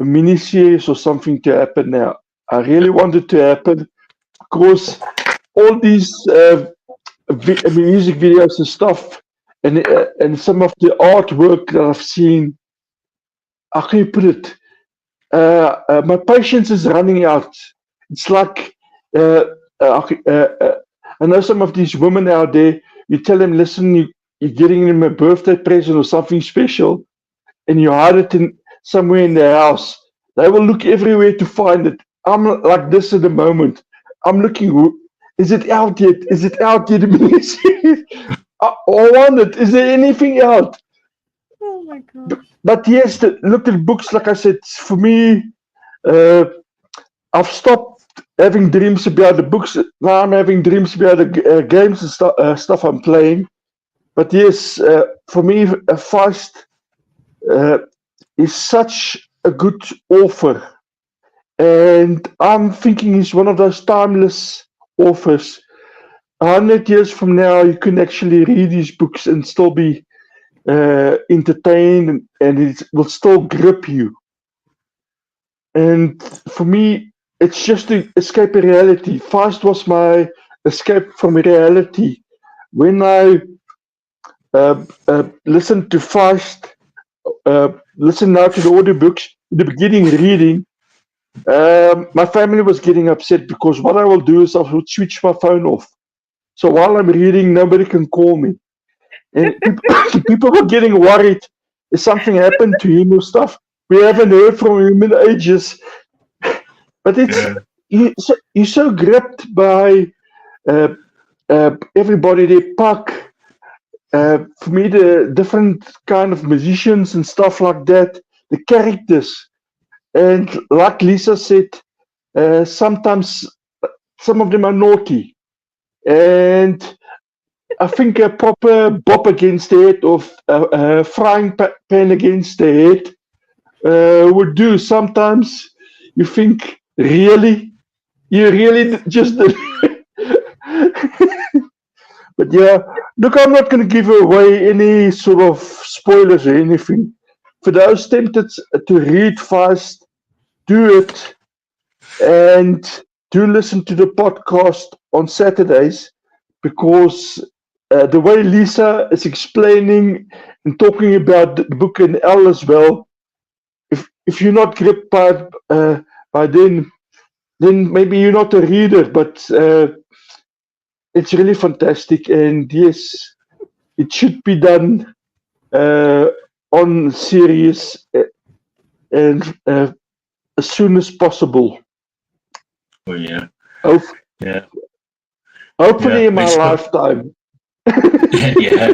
S2: a mini-series or something to happen now. I really want it to happen because all these music videos and stuff, and some of the artwork that I've seen, how can you put it? My patience is running out. It's like I know some of these women out there. You tell them, listen, you're getting them a birthday present or something special, and you hide it in somewhere in their house. They will look everywhere to find it. I'm like this at the moment. I'm looking. Is it out yet? Is it out yet? I want it. Is there anything out?
S3: oh my God.
S2: But yes, look at books. Like I said, for me, I've stopped having dreams about the books. Now I'm having dreams about the games and stuff I'm playing. But yes, for me, Feist is such a good author, and I'm thinking he's one of those timeless authors. 100 years from now, you can actually read these books and still be entertained, and it will still grip you. And for me, it's just to escape reality. Feist was my escape from reality. When I listened to Feist, listen now to the audiobooks, in the beginning reading, my family was getting upset because what I will do is I will switch my phone off. So while I'm reading, nobody can call me. And people were getting worried. If something happened to him or stuff, we haven't heard from him in ages. But it's you're so gripped by everybody they pack. For me, the different kind of musicians and stuff like that, the characters, and like Lisa said, sometimes some of them are naughty, and I think a proper bop against the head or a frying pan against the head would do. Sometimes you think, really, you really just did. But yeah, look, I'm not going to give away any sort of spoilers or anything. For those tempted to read fast, do it, and do listen to the podcast on Saturdays, because the way Lisa is explaining and talking about the book and Ell as well, if you're not gripped by then maybe you're not a reader, but it's really fantastic, and yes, it should be done on series and as soon as possible.
S1: Oh yeah.
S2: Hope-
S1: Yeah.
S2: Hopefully
S1: Yeah,
S2: in my
S1: let's go.
S2: lifetime.
S1: Yeah.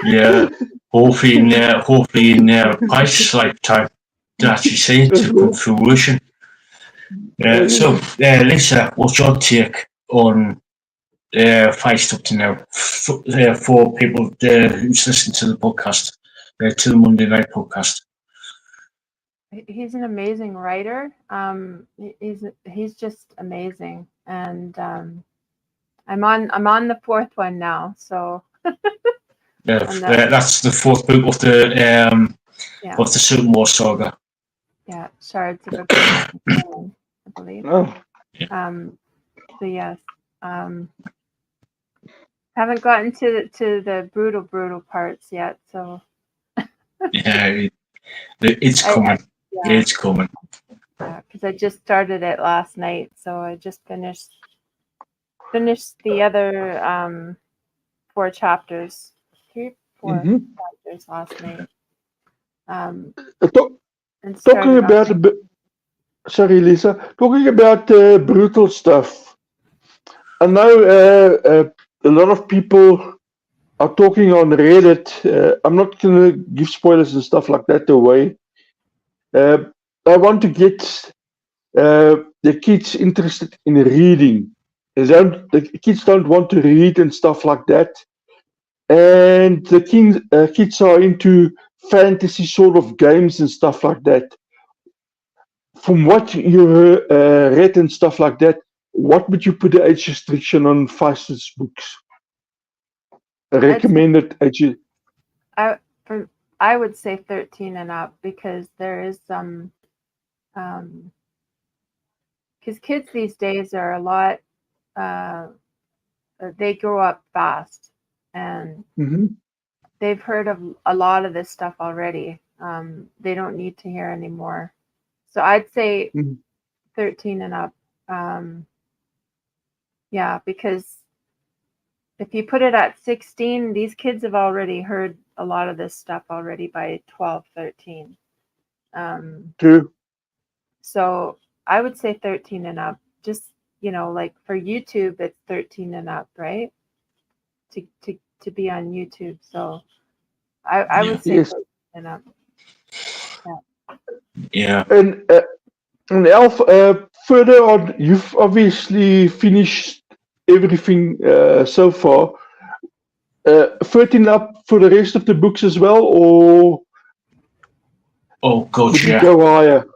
S1: Yeah. Hopefully in Pike's lifetime to actually see it to come fruition. So, Lisa, what's your take on Feist up to now for people who's listening to the podcast, to the Monday night podcast?
S3: He's an amazing writer. He's just amazing, and I'm on the fourth one now. So
S1: that's the fourth book of the Silk War saga.
S3: Yeah, Shards of Oblivion, I believe.
S2: Oh.
S3: So yes, haven't gotten to the brutal parts yet. So
S1: yeah, it's coming. It's coming.
S3: Because I just started it last night, so I just finished the other 4 chapters, 4 chapters last night.
S2: Talking about sorry, Lisa. Talking about brutal stuff. I know a lot of people are talking on Reddit. I'm not going to give spoilers and stuff like that away. I want to get the kids interested in reading. The kids don't want to read and stuff like that. And the kids are into fantasy sort of games and stuff like that. From what you read and stuff like that, what would you put the age restriction on Feist's books? A recommended age?
S3: I would say 13 and up, because there is some, because kids these days are a lot, they grow up fast, and they've heard of a lot of this stuff already. They don't need to hear anymore. So I'd say 13 and up. Yeah, because if you put it at 16, these kids have already heard a lot of this stuff already by 12, 13.
S2: True.
S3: So I would say 13 and up. Just, like for YouTube, it's 13 and up, right? To be on YouTube. So I would say 13 and up.
S1: Yeah.
S2: And Alf, further on, you've obviously finished everything so far. 13 up for the rest of the books as well, or?
S1: Oh God,
S2: would
S1: yeah.
S2: You go higher?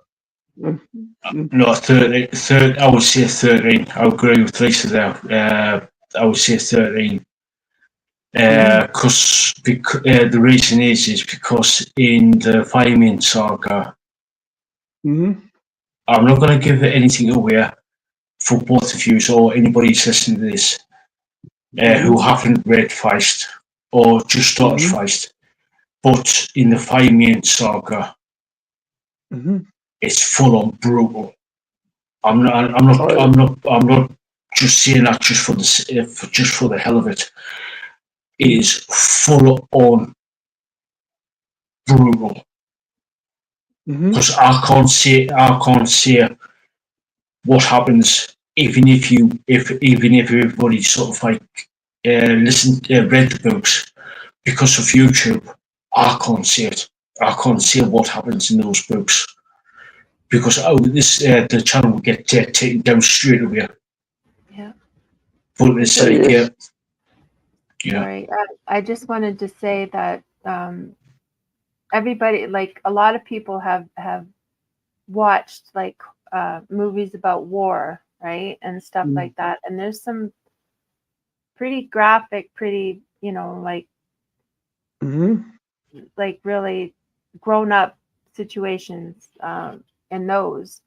S1: No, 13. I would say 13. I agree with Lisa there. I would say 13. Because the reason is because in the Fireman saga, I'm not going to give anything away for both of you or anybody who's listening to this who haven't read Feist or just started Feist. But in the Fireman saga, it's full on brutal. I'm not just saying that just for the hell of it. It is full on brutal. Because I can't say what happens even if everybody sort of like read the books, because of YouTube, I can't see it. I can't see what happens in those books because the channel will get taken down straight away.
S3: Yeah.
S1: But it's like
S2: Yes.
S3: Sorry, I just wanted to say that everybody, like a lot of people have watched like movies about war, right, and stuff like that, and there's some pretty graphic, pretty, you know, like really grown up situations in those,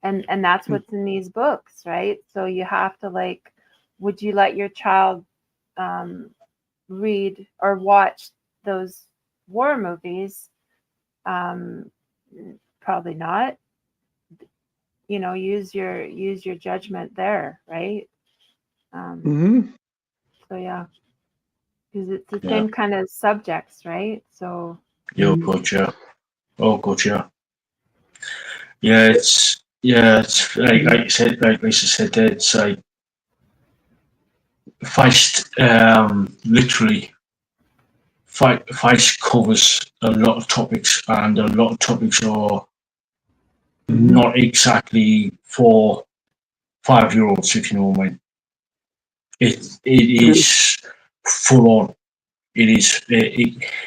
S3: and that's what's in these books, right? So you have to like, would you let your child read or watch those war movies? Probably not. You know, use your judgment there, right? So yeah, because it's the same kind of subjects, right? So
S1: Gotcha. Oh, gotcha. Yeah, it's like you said, like Lisa said, it's like Feist. Literally, Feist covers a lot of topics, and a lot of topics are not exactly for 5-year-olds, if you know what I mean. It is full on. It is.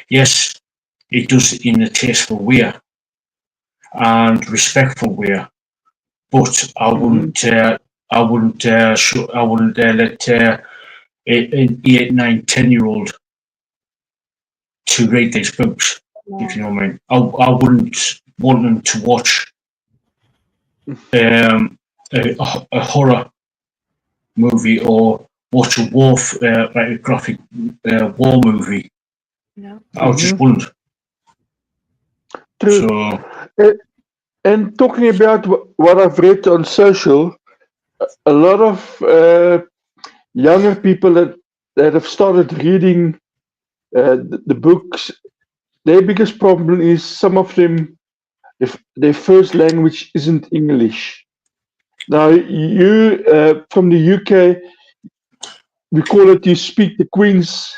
S1: Yes, it does it in a tasteful way and respectful way, but I wouldn't. I wouldn't. I wouldn't let an 8, 9, 10-year-old to read these books. If you know what I mean. I wouldn't want them to watch a horror movie or watch a war like a graphic war movie.
S3: no.
S1: I just wouldn't.
S2: True.
S1: So
S2: And talking about what I've read on social, a lot of younger people that have started reading the books, their biggest problem is some of them, if their first language isn't English. Now, you from the UK, we call it you speak the Queen's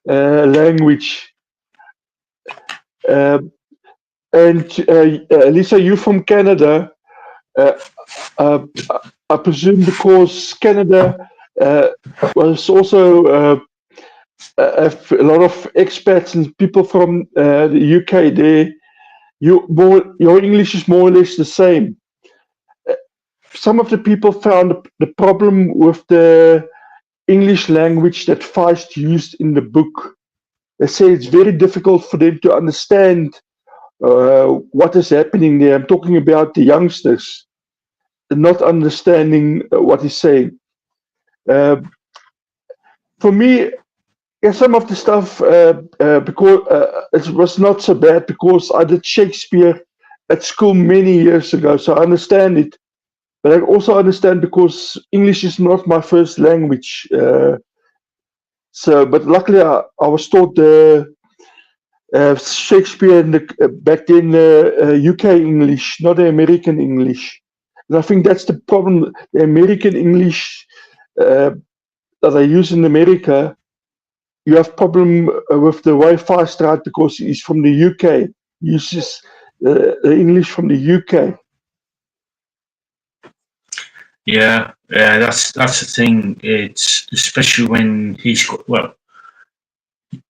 S2: language. Uh, and Lisa, you from Canada. Uh, uh, I presume because Canada was also a lot of expats and people from the UK there. Your English is more or less the same. Some of the people found the problem with the English language that Feist used in the book. They say it's very difficult for them to understand what is happening there. I'm talking about the youngsters not understanding what he's saying. For me, yeah, some of the stuff because it was not so bad because I did Shakespeare at school many years ago, so I understand it. But I also understand because English is not my first language. But luckily I was taught Shakespeare in back then UK English, not the American English. And I think that's the problem. The American English that I use in America, you have problem with the Wi-Fi strat because he's from the UK. He uses the English from the UK.
S1: yeah, that's the thing. It's especially when he's got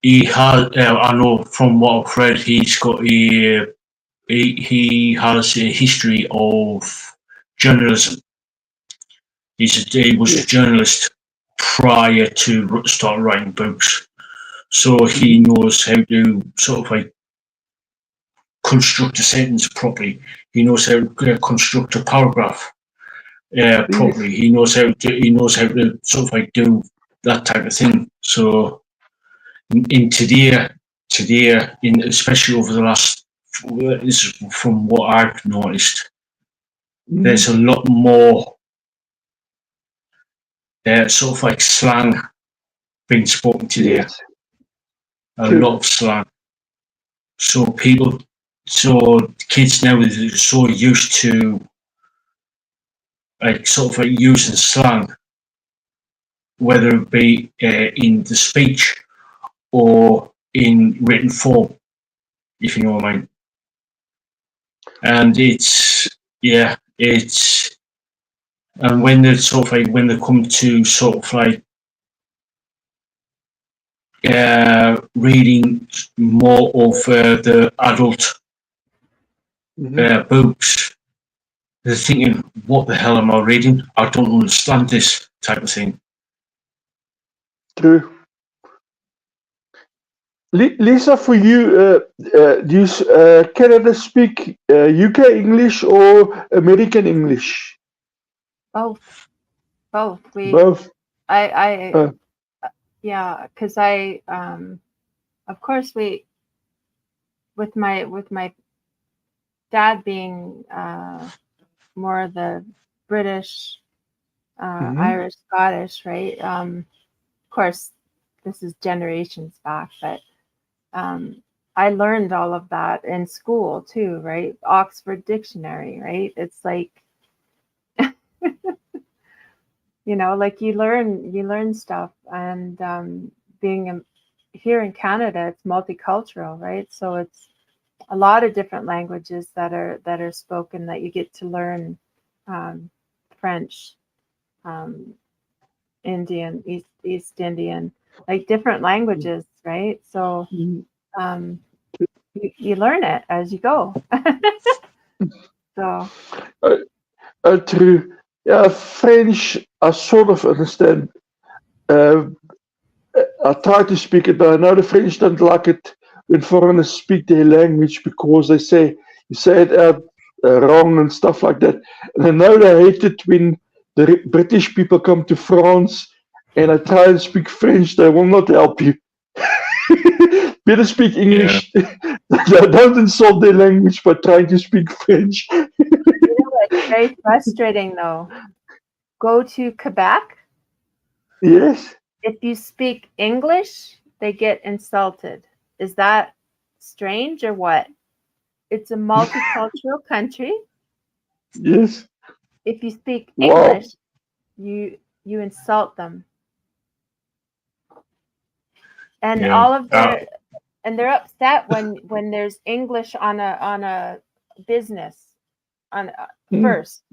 S1: he has. I know from what I've read, he's got he has a history of journalism. He was a journalist prior to start writing books, so he knows how to sort of like construct a sentence properly. He knows how to construct a paragraph properly. He knows how to sort of like do that type of thing. So in today, especially over the last, this is from what I've noticed, there's a lot more sort of like slang being spoken today.
S2: Yes.
S1: A lot of slang. So kids now are so used to like sort of like using slang, whether it be in the speech or in written form, if you know what I mean. And and when they sort of like when they come to sort of like reading more of the adult books, they're thinking, "What the hell am I reading? I don't understand this," type of thing.
S2: True. Lisa, for you, do you Canada speak UK English or American English?
S3: Both.
S2: Both.
S3: I yeah, because of course with my dad being more the British, Irish, Scottish, right? Of course, this is generations back, but I learned all of that in school too, right? Oxford Dictionary, right? It's like, like you learn stuff, and being here in Canada, it's multicultural, right? So it's a lot of different languages that are spoken that you get to learn. French, Indian, East Indian, like different languages, right? So you learn it as you go. So
S2: true. Yeah, French, I sort of understand. I try to speak it, but I know the French don't like it when foreigners speak their language because they say you say it out wrong and stuff like that. And I know they hate it when the British people come to France and I try and speak French. They will not help you. Better speak English. Don't insult their language by trying to speak French.
S3: It's very frustrating though. Go to Quebec.
S2: Yes.
S3: If you speak English, they get insulted. Is that strange or what? It's a multicultural country.
S2: Yes.
S3: If you speak English, you insult them. And all of their and they're upset when there's English on a business first,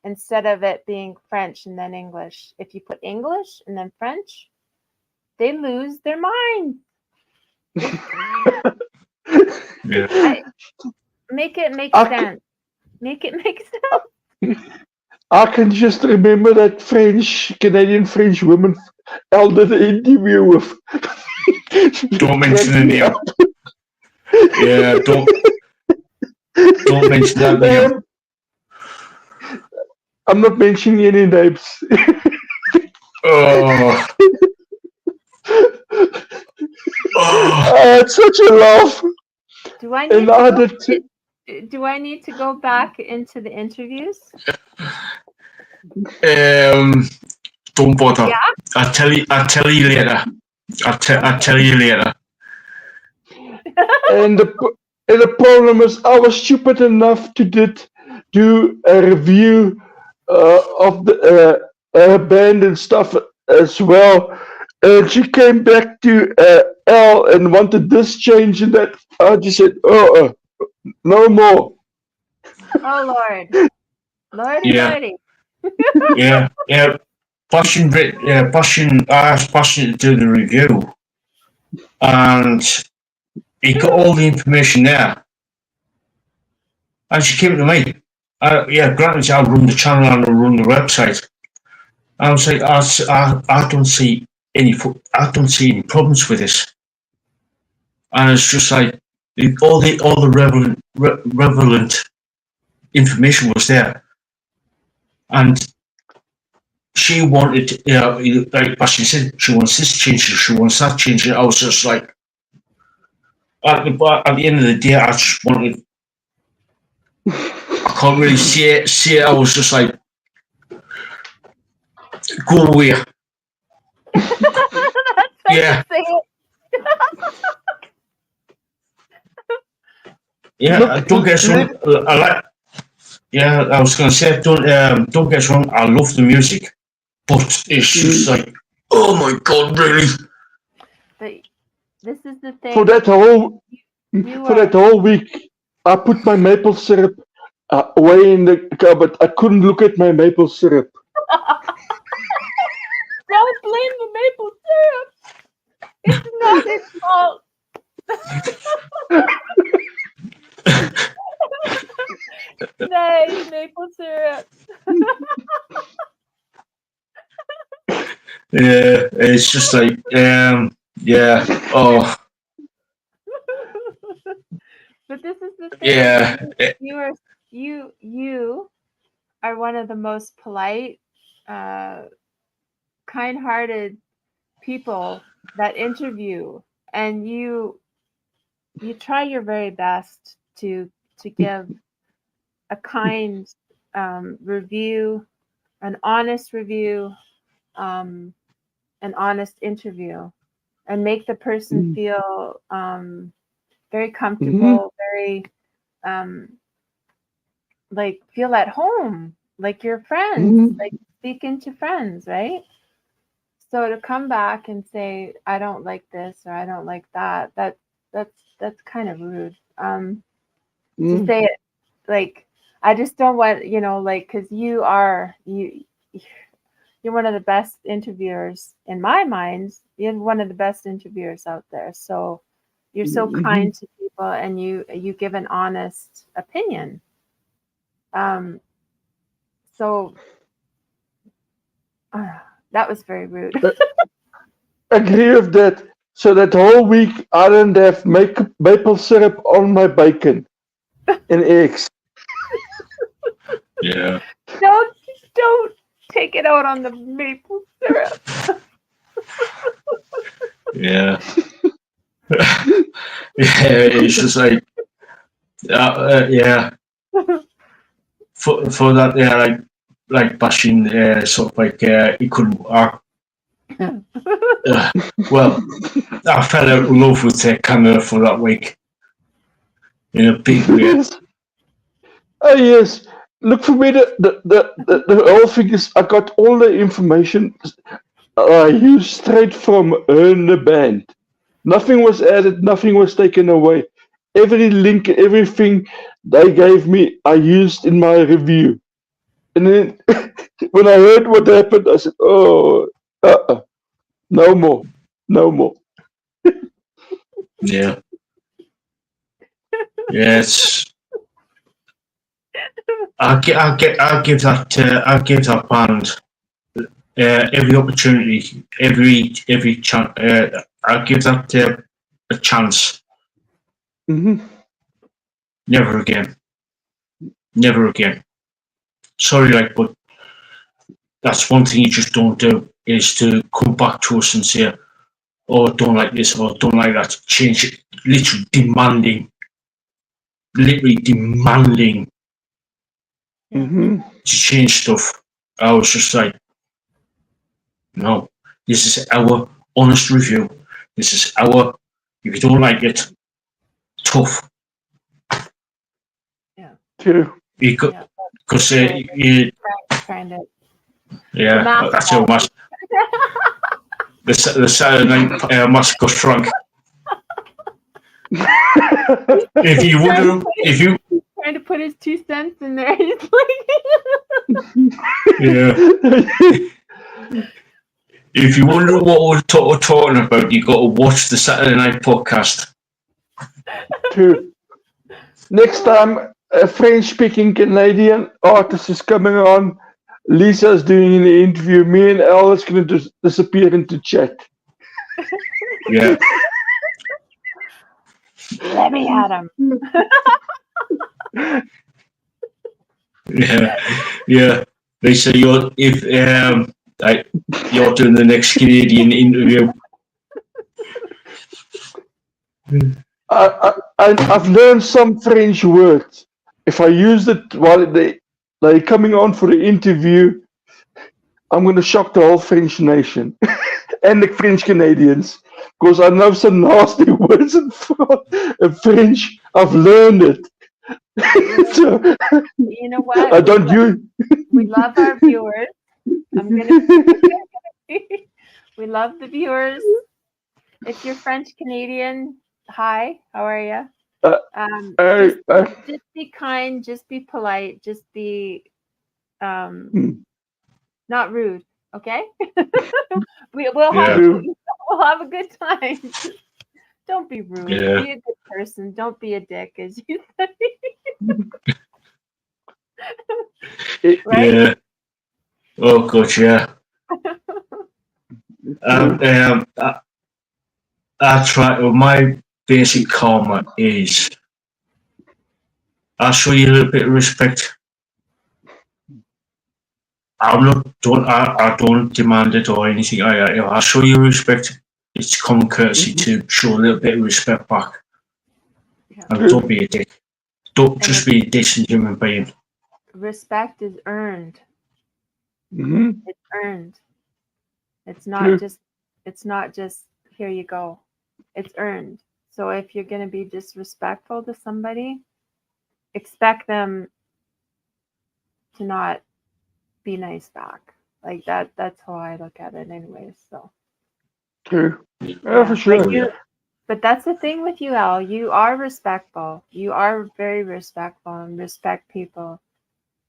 S3: instead of it being French and then English. If you put English and then French, they lose their mind. Make it make sense. Make it make sense.
S2: I can just remember that Canadian French woman Ell did the interview with.
S1: Don't mention the name. Yeah, don't mention that name.
S2: I'm not mentioning any names.
S1: Oh.
S2: It's such a laugh.
S3: Do I need to go back into the interviews?
S1: Don't bother.
S3: Yeah?
S1: I'll tell you later. I'll tell you later.
S2: And the problem is, I was stupid enough to do a review of the band and stuff as well. And she came back to Ell and wanted this change and that. I just said, no more.
S3: Oh Lord, Lordy.
S1: Yeah. Basjan asked Basjan to do the review, and he got all the information there. And she came to me. Granted, I'll run the channel and I'll run the website. I was like, I don't see any problems with this. And it's just like all the relevant information was there, and she wanted, like she said, she wants this change, she wants that change. I was just like, at the end of the day, I just wanted. I can't really see it. I was just like, go away. Yeah. Yeah, I don't get some. Yeah, I was going to say, don't get us wrong, I love the music, but it's just like, oh my God, really?
S3: But this is the thing.
S2: For that whole week, I put my maple syrup away in the cupboard. I couldn't look at my maple syrup.
S3: Don't blame the maple syrup. It's not its fault. Nice maple syrup.
S1: Yeah, it's just like, yeah, oh,
S3: But this is the thing.
S1: yeah.
S3: You are one of the most polite, kind-hearted people that interview, and you try your very best to give a kind review, an honest review, an honest interview, and make the person feel very comfortable, very like feel at home, like you're friends, like speaking to friends, right? So to come back and say, I don't like this or I don't like that, that's kind of rude. To say it like, I just don't want, like, because you're one of the best interviewers in my mind. You're one of the best interviewers out there. So you're so kind to people, and you give an honest opinion. So that was very rude.
S2: Agree with that. So that whole week, I didn't have maple syrup on my bacon and eggs.
S1: Yeah.
S3: Don't take it out on the maple syrup.
S1: Yeah. Yeah, it's just like, yeah. For that, yeah, like bashing, sort of like, he couldn't. Well, I fell out of love with Canada for that week in a big way.
S2: Oh yes. Look, for me, the whole thing is I got all the information I used straight from her and the band. Nothing was added, nothing was taken away. Every link, everything they gave me, I used in my review. And then when I heard what happened, I said, "Oh, no more, no more."
S1: Yeah. Yes. I'll give that band every opportunity, every chance. I'll give that a chance. Never again. Never again. Sorry, but that's one thing you just don't do, is to come back to us and say, "Oh, don't like this," or "Don't like that." Change it. Literally demanding to change stuff. I was just like, no, this is our honest review. This is our, if you don't like it, tough.
S3: Yeah.
S2: True.
S1: Because yeah, that's how much. The Saturday night mask got shrunk. If you wonder, if you
S3: trying to put his 2 cents in there, he's like,
S1: yeah. If you wonder what we're talking about, you got to watch the Saturday Night podcast.
S2: True. Next time a French-speaking Canadian artist is coming on, Lisa's doing an interview. Me and Ell is going to disappear into chat.
S1: Yeah.
S3: Let me at him.
S1: Yeah. Lisa, you're doing the next Canadian interview.
S2: I've learned some French words. If I use it while they're coming on for the interview, I'm going to shock the whole French nation and the French Canadians, because I know some nasty words in French. I've learned it. So
S3: You know what?
S2: I don't use.
S3: We love our viewers. I'm gonna. We love the viewers. If you're French Canadian, hi. How are you? Just be kind. Just be polite. Just be not rude. Okay. We'll have a good time. Don't be rude.
S1: Yeah.
S3: Be a good person. Don't be a dick, as you say. Right?
S1: Yeah. Oh, God, yeah. I try. My basic karma is I'll show you a little bit of respect. I don't demand it or anything. I'll show you respect. It's common courtesy to show a little bit of respect back.
S3: Yeah.
S1: And don't be a dick. Don't just be a decent human being.
S3: Respect is earned.
S2: Mm-hmm.
S3: It's earned. It's not just. It's not just here you go. It's earned. So if you're going to be disrespectful to somebody, expect them to not be nice back. Like that. That's how I look at it, anyways. So.
S2: True. Yeah, for sure.
S3: Like but that's the thing with you, Al. You are respectful. You are very respectful and respect people.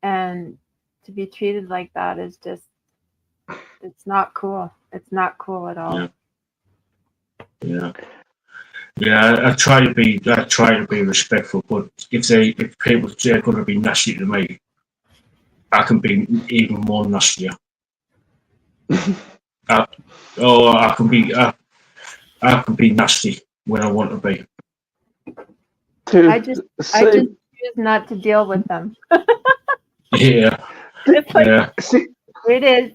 S3: And to be treated like that is just, it's not cool. It's not cool at all.
S1: Yeah. I try to be respectful, but if people are going to be nasty to me, I can be even more nastier. I can be nasty when I want to be.
S3: I just choose not to deal with them.
S1: Yeah.
S3: It's like, it is.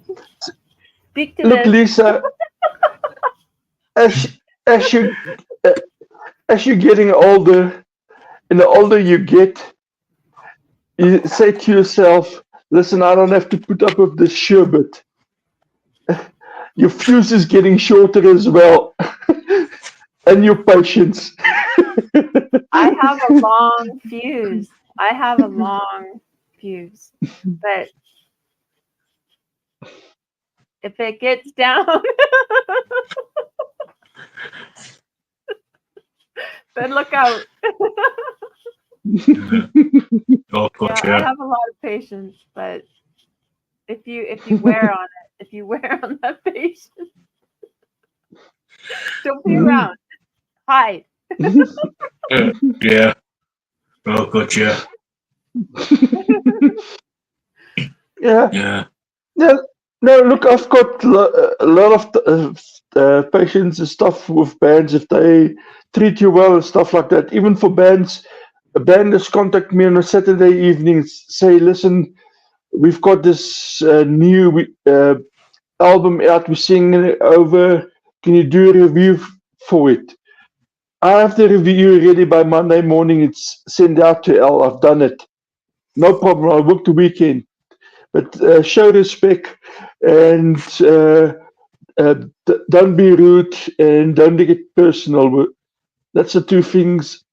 S3: Speak to
S2: look,
S3: this.
S2: Lisa, as you're getting older, and the older you get, you say to yourself, listen, I don't have to put up with this sherbet. Your fuse is getting shorter as well. And your patience.
S3: I have a long fuse. But if it gets down, then look out.
S1: Oh, God,
S3: I have a lot of patience, but if you wear on it, if you wear on that patience, don't be around. Hide.
S1: Yeah. Oh, God, yeah.
S2: Yeah. No, look, I've got a lot of patience and stuff with bands if they treat you well and stuff like that. Even for bands, a band has contacted me on a Saturday evening, say, listen, we've got this new album out, we're singing it over. Can you do a review for it? I have the review ready by Monday morning. It's sent out to Ell. I've done it. No problem. I'll book the weekend. But show respect and don't be rude and don't take it personal. That's the two things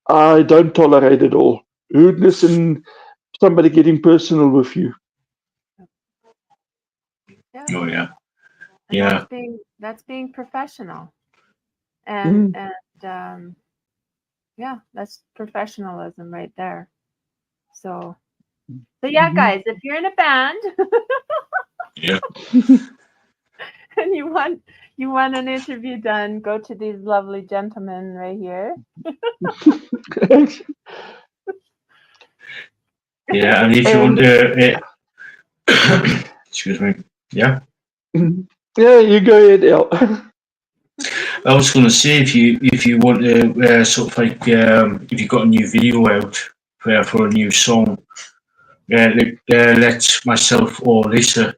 S2: I don't tolerate at all. Rudeness and somebody getting personal with you.
S1: Oh, yeah.
S3: And that's being professional. And that's professionalism right there. So yeah, guys, if you're in a band and you want an interview done, go to these lovely gentlemen right here.
S1: Yeah, and if you want to, excuse me, yeah.
S2: Yeah, you go ahead, El.
S1: I was going to say if you want to sort of like if you got a new video out for a new song, let myself or Lisa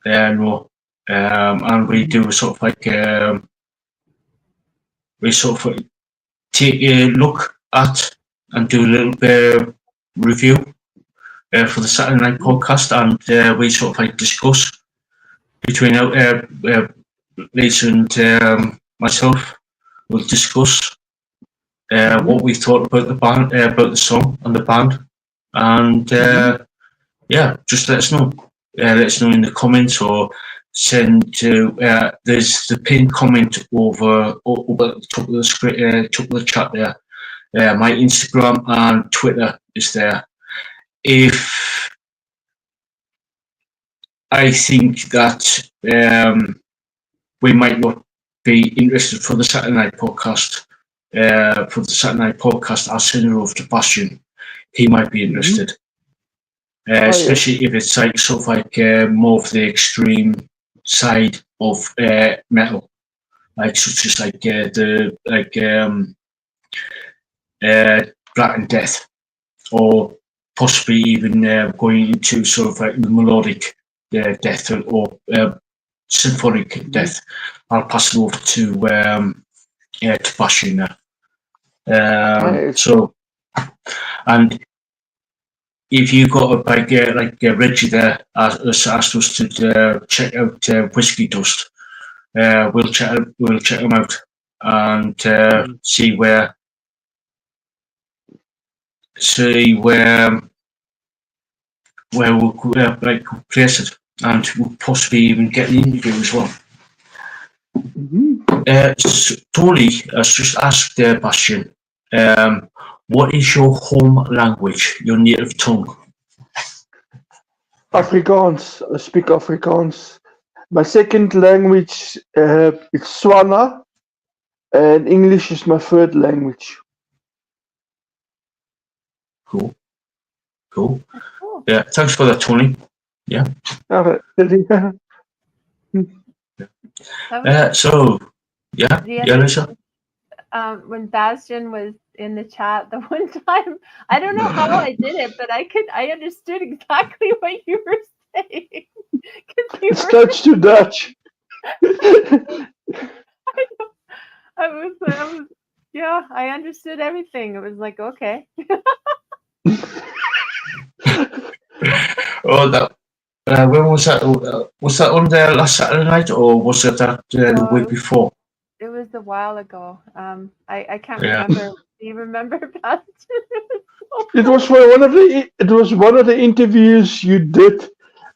S1: know, and we do sort of like we sort of take a look at and do a little bit of review for the Saturday Night Podcast, and we sort of like discuss between Lisa and myself. We'll discuss what we thought about the band, about the song and the band, and just let us know. Let us know in the comments or send to. There's the pinned comment over the top of the screen, top of the chat there. My Instagram and Twitter is there. If I think that we might not be interested for the Saturday night podcast, I'll send it over to Basjan. He might be interested, especially if it's like sort of like more of the extreme side of metal, like such as like Black and Death, or possibly even going into sort of like the melodic death or symphonic death. I'll pass it over to Basjan now. So, and if you got Reggie there asked us to check out Whiskey Dust, we'll check them out and see where we'll place it, and we'll possibly even get an interview as well. So Tony has just asked Basjan, what is your home language, your native tongue?
S2: Afrikaans. I speak Afrikaans. My second language is Swana, and English is my third language.
S1: Cool. Yeah, thanks for that, Tony. Yeah.
S2: Alright.
S1: So, Lisa?
S3: When Basjan was in the chat the one time, I don't know how I did it, but I understood exactly what you were saying.
S2: It's Dutch to Dutch.
S3: I understood everything. It was like, okay.
S1: When was that? Was that on there last Saturday night, or was it that the week before?
S3: It was a while ago. I can't remember. Do you remember, Basjan?
S2: It was one of the interviews you did,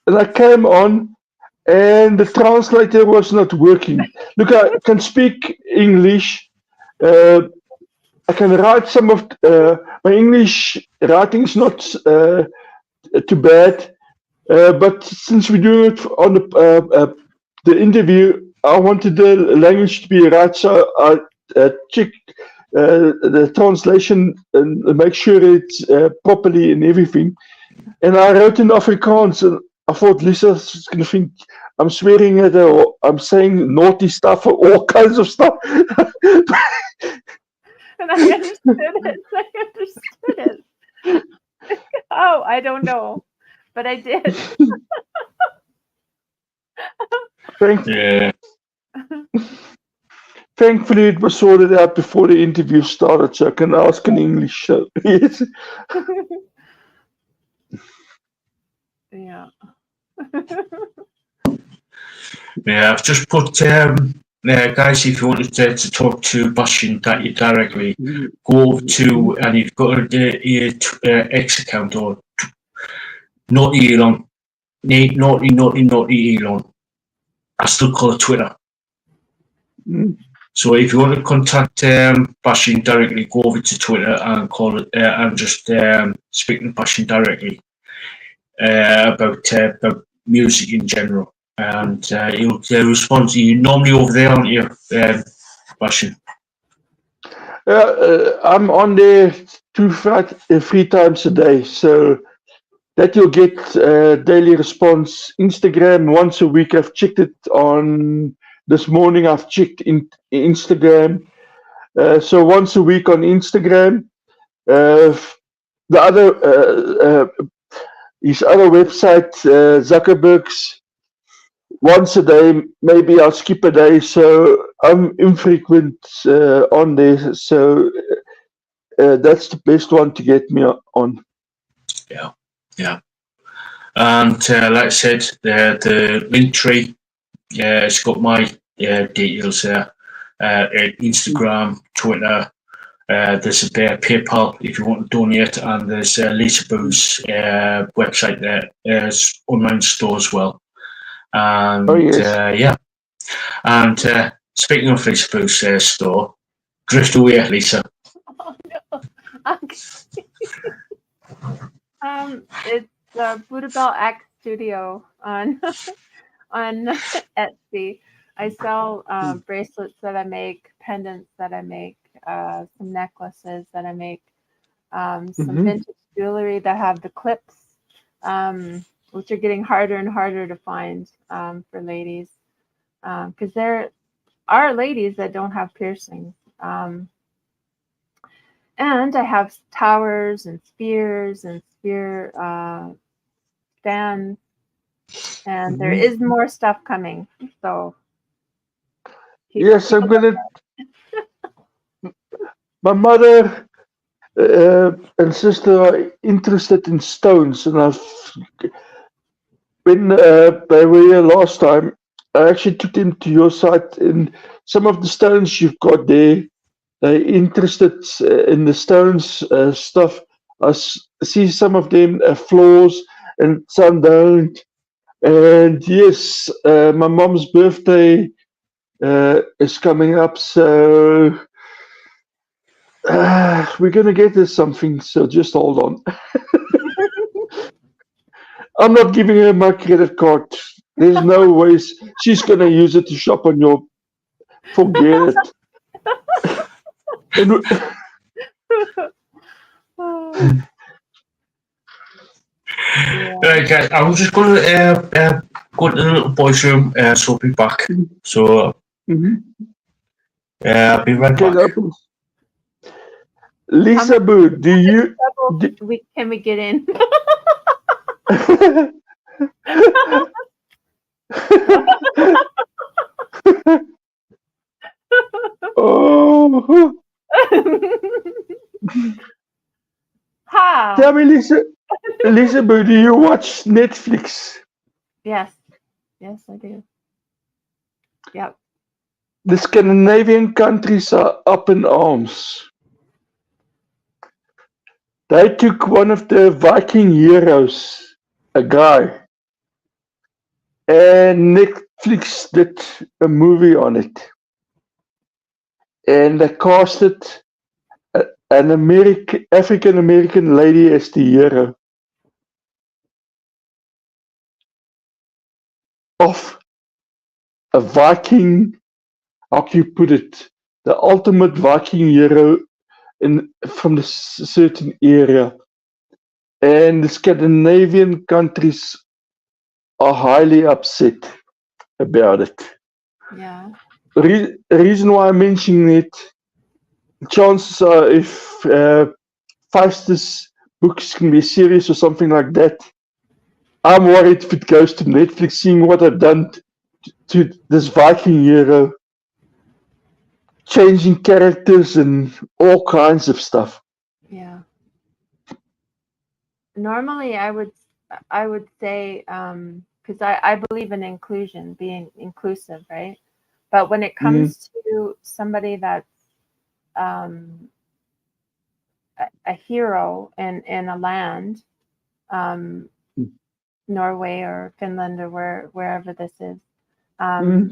S2: and I came on, and the translator was not working. Look, I can speak English. I can write some of my English writing is not too bad, but since we're doing it on the interview, I wanted the language to be right, so I checked the translation and make sure it's properly and everything. And I wrote in Afrikaans, and I thought Lisa's going to think I'm swearing at her or I'm saying naughty stuff or all kinds of stuff.
S3: And I understood it. Oh, I don't know, but I did.
S2: Thankfully, it was sorted out before the interview started, so I can ask in English. So, yes.
S3: Yeah.
S1: I've just put, guys, if you wanted to talk to Basjan directly, go to, and you've got your X account or Naughty Elon, Naughty Elon. I still call it Twitter. So if you want to contact Basjan directly, go over to Twitter and call it, and just speak to Basjan directly about music in general, and he'll respond to you. Normally over there, aren't you, Basjan?
S2: I'm on there 3 times a day, so that you'll get daily response. Instagram once a week. I've checked it on this morning. I've checked in Instagram. So once a week on Instagram. The other his other website, Zuckerberg's, once a day. Maybe I'll skip a day, so I'm infrequent on there. So that's the best one to get me on.
S1: Yeah. And like I said, the link tree, it's got my details there. Instagram, Twitter, There's a PayPal if you want to donate, and there's Lisa Boo's website there. There's online store as well. And
S2: Oh, yes.
S1: yeah. And speaking of Lisa Boo's store, drift away, Lisa.
S3: Oh no. Okay. It's Buddha Bell X Studio on on Etsy. I sell bracelets that I make, pendants that I make, some necklaces that I make, some vintage jewelry that have the clips, which are getting harder and harder to find for ladies, because there are ladies that don't have piercings. And I have towers and spears and spear stands, and there is more stuff coming. So
S2: yes, I'm gonna. My mother and sister are interested in stones, and when they were here last time, I actually took them to your site, and some of the stones you've got there, they're interested in the stones stuff. I see some of them have flaws and some don't. And yes, my mom's birthday is coming up, so we're gonna get her something. So just hold on. I'm not giving her my credit card. There's no ways she's gonna use it to shop on your. Forget it. And
S1: Right, guys, I'm just going to go to the little boys' room, so I'll be back. So I'll be right back.
S2: Lisa Boo, do you?
S3: Can we get in?
S2: Oh.
S3: Ha!
S2: Tell me, Lisa Boo, do you watch Netflix?
S3: Yes, I do. Yep.
S2: The Scandinavian countries are up in arms. They took one of the Viking heroes, a guy, and Netflix did a movie on it. And they casted an African American lady as the hero of a Viking. How can you put it? The ultimate Viking hero from the certain area. And the Scandinavian countries are highly upset about it.
S3: Yeah.
S2: The reason why I'm mentioning it, chances are if Faustus books can be a series or something like that, I'm worried if it goes to Netflix, seeing what I've done to this Viking hero, changing characters and all kinds of stuff.
S3: Yeah. Normally, I would say, because I believe in inclusion, being inclusive, right? But when it comes to somebody that's a hero in a land, Norway or Finland or wherever this is, I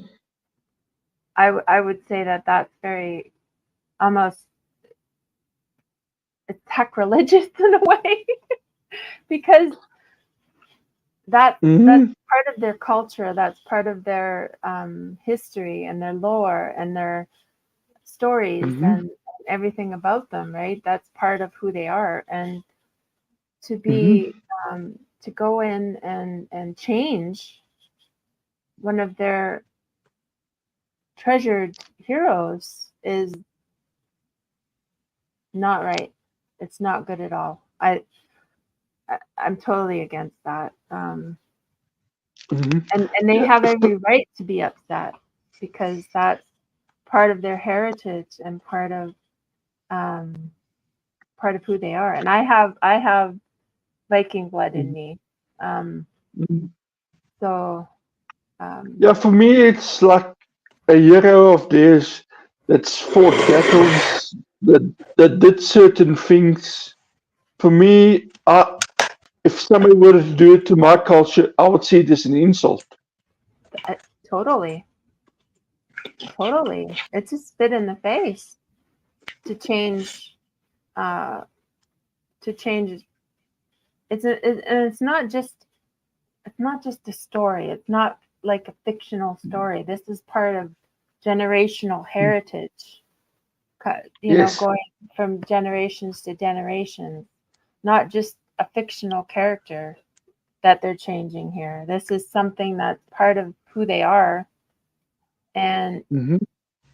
S3: would say that that's very almost it's sacrilegious in a way because that's part of their culture, that's part of their history and their lore and their stories and everything about them, right? That's part of who they are. And to be to go in and change one of their treasured heroes is not right. It's not good at all. I'm totally against that. And they have every right to be upset because that's part of their heritage and part of who they are. And I have Viking blood in me. So
S2: yeah, for me it's like a hero of theirs that's fought battles that did certain things. For me, if somebody were to do it to my culture, I would see it as an insult.
S3: Totally. It's a spit in the face to change. It's not just a story. It's not like a fictional story. This is part of generational heritage.
S2: Yes.
S3: Going from generations to generations, not just a fictional character that they're changing here. This is something that's part of who they are, and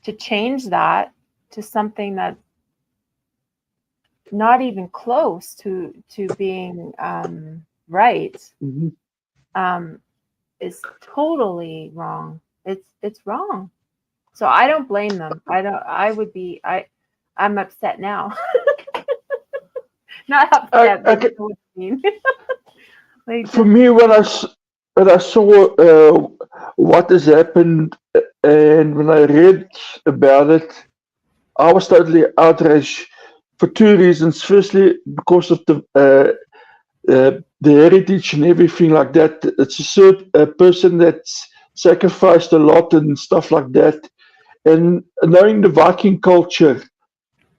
S3: to change that to something that's not even close to being right is totally wrong. It's wrong. So I don't blame them. I'm upset now. Not upset, but you know what I mean.
S2: For me, when I saw what has happened, and when I read about it, I was totally outraged for two reasons. Firstly, because of the heritage and everything like that. It's a person that's sacrificed a lot and stuff like that. And knowing the Viking culture,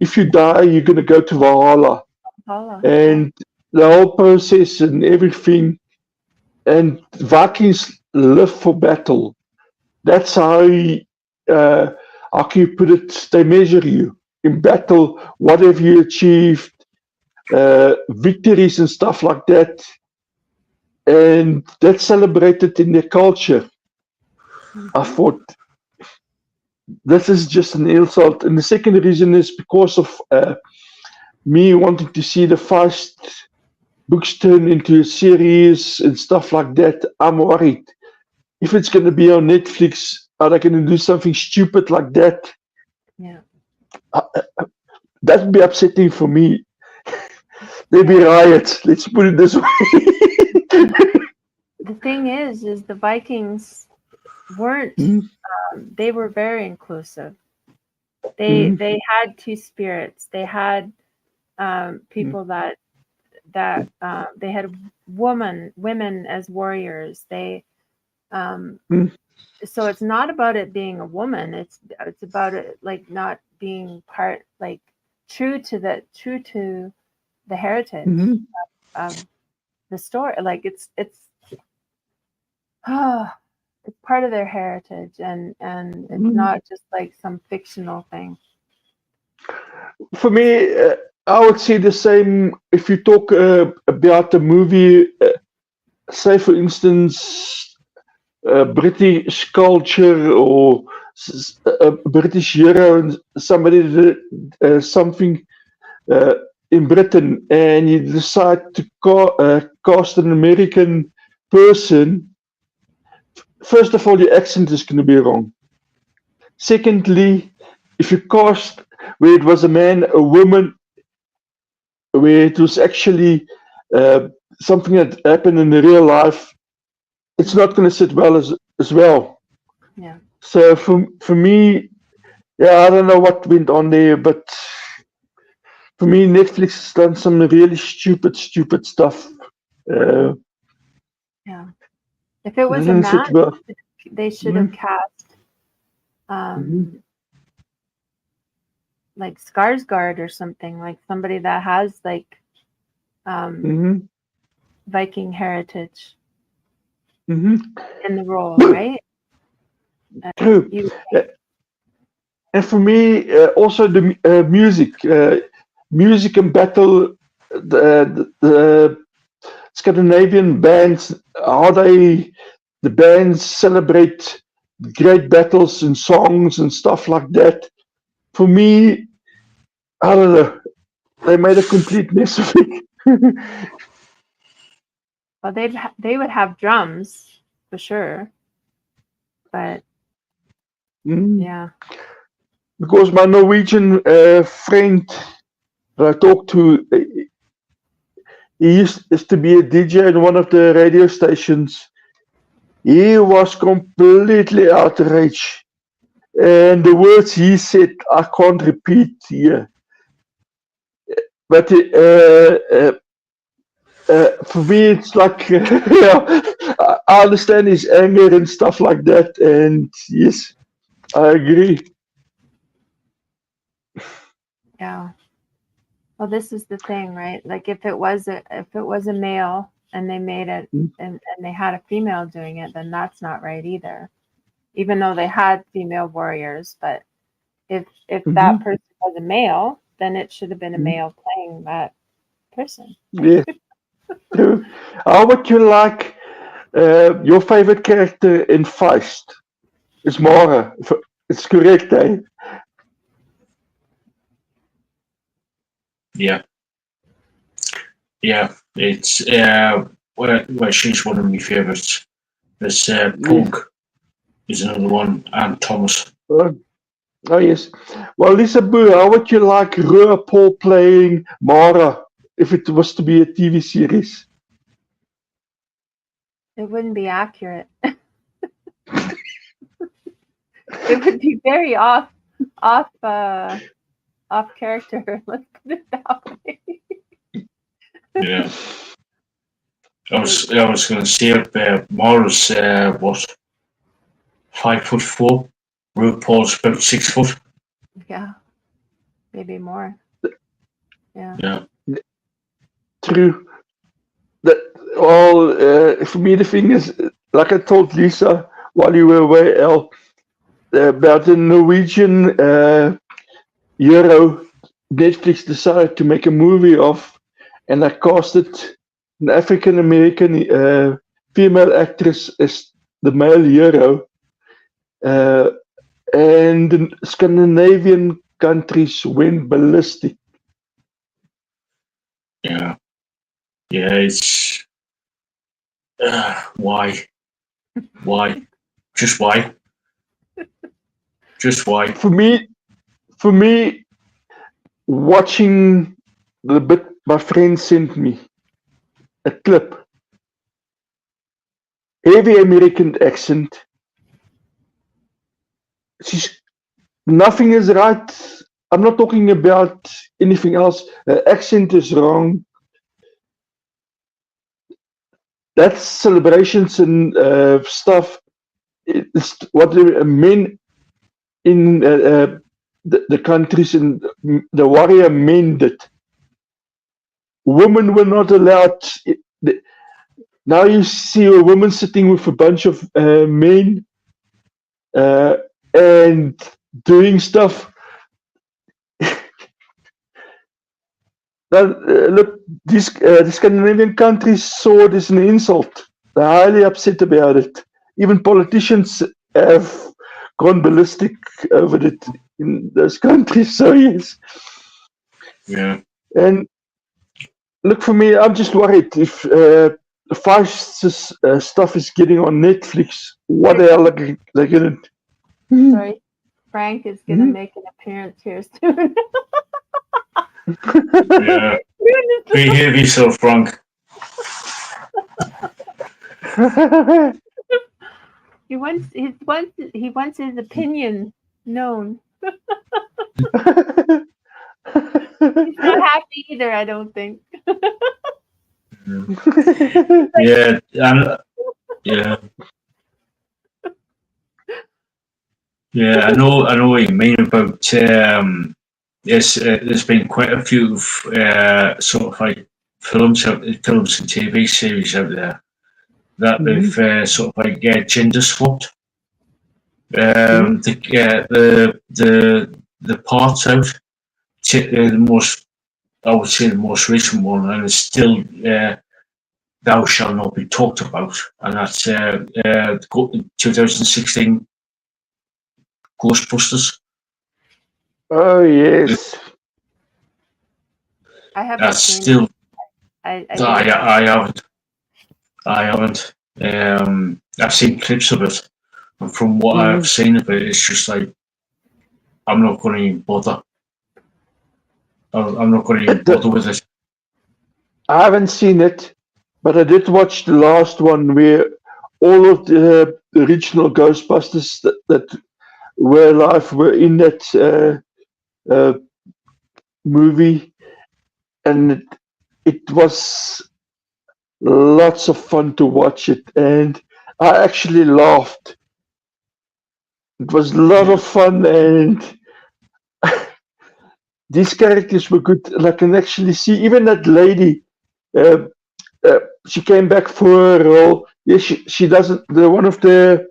S2: if you die, you're going to go to Valhalla. And the whole process and everything. And Vikings live for battle. That's how can you put it? They measure you in battle. What have you achieved? Victories and stuff like that. And that's celebrated in their culture. I thought this is just an insult. And the second reason is because of me wanting to see the first books turn into a series and stuff like that. I'm worried. If it's going to be on Netflix, are they going to do something stupid like that?
S3: Yeah.
S2: That would be upsetting for me. There'd be riots. Let's put it this way.
S3: The thing is the Vikings weren't. They were very inclusive. They had two spirits. They had people that they had women as warriors. They so it's not about it being a woman. It's about it like not being part like true to the heritage of the story. Like it's part of their heritage, and it's not just like some fictional thing.
S2: For me, I would say the same. If you talk about the movie, say for instance, British culture or a British hero, and somebody did something in Britain, and you decide to cast an American person. First of all, your accent is going to be wrong. Secondly, if you cast where it was a man, a woman, where it was actually something that happened in the real life, it's not going to sit well as well.
S3: Yeah.
S2: So for me, I don't know what went on there, but for me, Netflix has done some really stupid stuff.
S3: Yeah. If it was a man, they should have cast like Skarsgård or something, like somebody that has like Viking heritage in the role, right?
S2: True. And for me, also the music and battle, the Scandinavian bands, how the bands celebrate great battles and songs and stuff like that. For me, I don't know. They made a complete mess of it.
S3: Well, they would have drums for sure, but yeah.
S2: Because my Norwegian friend that I talked to, he used to be a DJ in one of the radio stations. He was completely outraged. And the words he said, I can't repeat here. but for me, it's like, I understand his anger and stuff like that, and yes, I agree.
S3: Yeah. Well, this is the thing, right? Like if it was a male and they made it and they had a female doing it, then that's not right either. Even though they had female warriors, but if that person was a male, then it should have been a male playing that person.
S2: Yeah. How would you like your favorite character in Feist? It's Mara. It's correct, eh?
S1: Yeah. Yeah. It's well, she's one of my favourites. There's Punk is another one, and Thomas.
S2: Oh yes. Well, Lisa Boo, how would you like RuPaul playing Mara if it was to be a TV series?
S3: It wouldn't be accurate. It would be very off character. Let's put it that way.
S1: Yeah. I was going to say Mara's what 5'4", RuPaul's about 6 foot.
S3: Yeah, maybe more. Yeah.
S1: Yeah.
S2: True. For me, the thing is, like I told Lisa while you were away, Elle, about the Norwegian hero Netflix decided to make a movie of, and I casted an African American female actress as the male hero, and the Scandinavian countries went ballistic.
S1: Yeah. Yeah. It's why? Just why? Just why?
S2: For me, watching the bit my friend sent me, a clip, heavy American accent. Nothing is right. I'm not talking about anything else. Her accent is wrong. That's celebrations and stuff. It's what the men in the countries and the warrior men did. Women were not allowed. Now you see a woman sitting with a bunch of men and doing stuff. Look, the Scandinavian countries saw it as an insult. They're highly upset about it. Even politicians have gone ballistic over it in those countries. So yes.
S1: Yeah.
S2: And look, for me, I'm just worried if the Feist stuff is getting on Netflix. What the hell are they gonna do?
S3: Sorry, Frank is gonna make an appearance here soon.
S1: Yeah. Behave yourself, Frank.
S3: He wants his opinion known. He's not happy either, I don't think.
S1: Yeah, and yeah, I know what you mean about. There's been quite a few sort of like films and TV series out there that they've sort of like gender swapped. The parts out. I would say the most recent one, and it's still Thou Shall Not Be Talked About, and that's 2016 Ghostbusters.
S2: Oh yes.
S3: I haven't
S1: That's
S3: seen
S1: still.
S3: it. I
S1: haven't. I've seen clips of it, and from what I've seen of it, it's just like I'm not going to even bother. I'm not going to even bother with it.
S2: I haven't seen it, but I did watch the last one where all of the original Ghostbusters that were alive were in that movie, and it was lots of fun to watch it, and I actually laughed. It was a lot of fun, and these characters were good. And I can actually see even that lady. Uh, she came back for a role. Yes, she doesn't. The one of the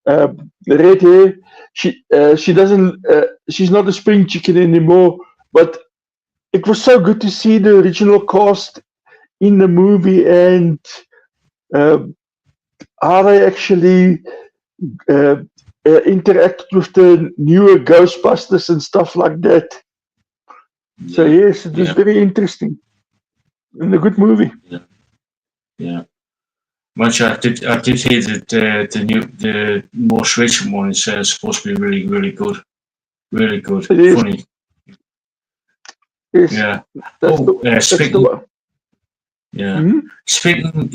S2: uh, red hair. She doesn't. She's not a spring chicken anymore. But it was so good to see the original cast in the movie, and uh, how they actually uh, interacted with the newer Ghostbusters and stuff like that. So yes, it was very interesting and a good movie.
S1: Yeah. Much I did hear that the most recent one is supposed to be really, really good. Really good.
S2: It is.
S1: Funny.
S2: Yes.
S1: Yeah.
S2: That's that's the
S1: speaking
S2: one.
S1: yeah.
S2: Mhm.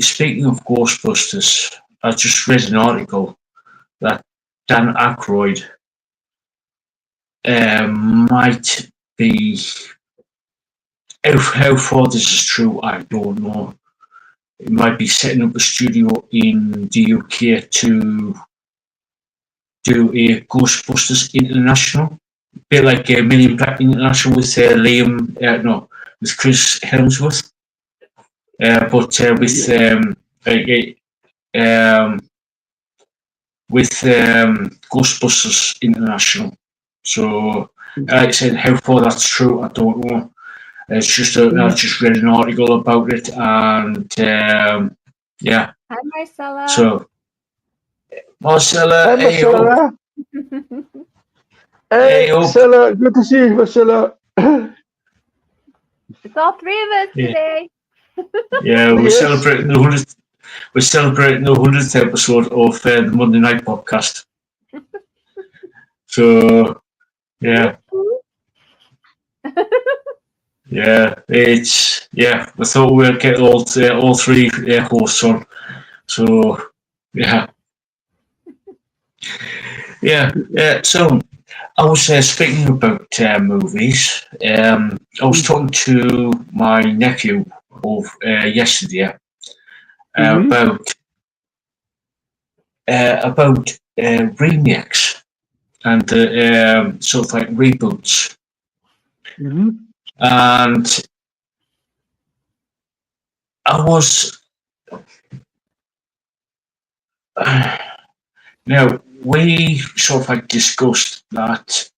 S1: Speaking of Ghostbusters, I just read an article that Dan Aykroyd might be how far this is true, I don't know. It might be setting up a studio in the UK to do a Ghostbusters International, a bit like a Million Black International with with Chris Hemsworth, but with Ghostbusters International. So, like I said, how far that's true, I don't know. It's just I just read an article about it, and yeah.
S3: Hi, Marcella.
S1: So, Marcella,
S2: Hi,
S1: hey yo,
S2: Marcella.
S1: hey
S2: Hey,
S1: yo.
S2: Marcella. Good to see you, Marcella.
S3: It's all three of us
S1: Yeah.
S3: today.
S1: Yeah, we're
S2: Yes.
S1: celebrating the 100th. We're celebrating the 100th episode of the Monday Night Podcast. So, yeah, we thought we'd get all three hosts on. So, yeah. So, I was speaking about movies. I was talking to my nephew yesterday about remakes and sort of like reboots. And I was now we sort of like discussed that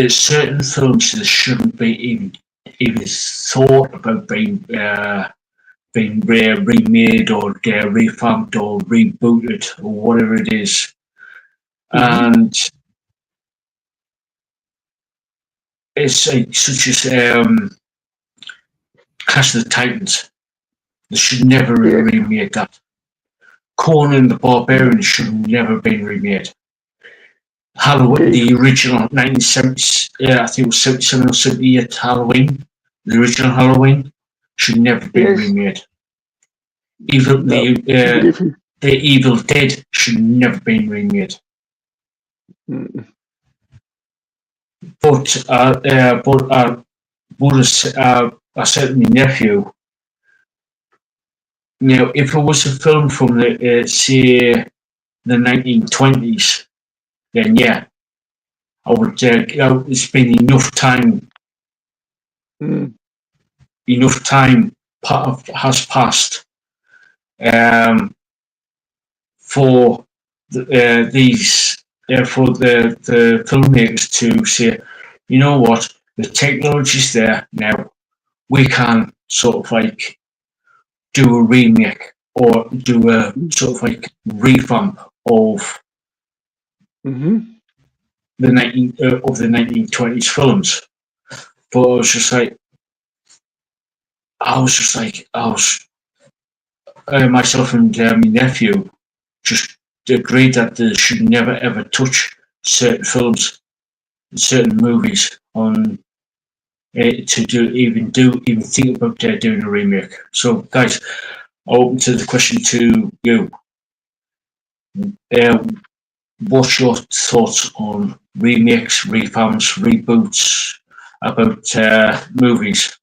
S1: certain films that shouldn't be even thought about being remade or revamped or rebooted or whatever it is. And it's like such as Clash of the Titans. They should never have remade that. Conan the Barbarian should have never been remade. Halloween, the original 1970s, I think it was 77 or 78 Halloween, the original Halloween, should never be remade. The Evil Dead should never been remade. But I said to my nephew, if it was a film from the 1920s, then yeah, I would. It's been enough time. Enough time has passed for the filmmakers to say, you know what, the technology's there now. We can sort of like do a remake or do a sort of like revamp of the 1920s films. But myself and my nephew just agreed that they should never ever touch certain films, certain movies on to even think about doing a remake. So, guys, I'll open to the question to you. What's your thoughts on remakes, revamps, reboots, about movies.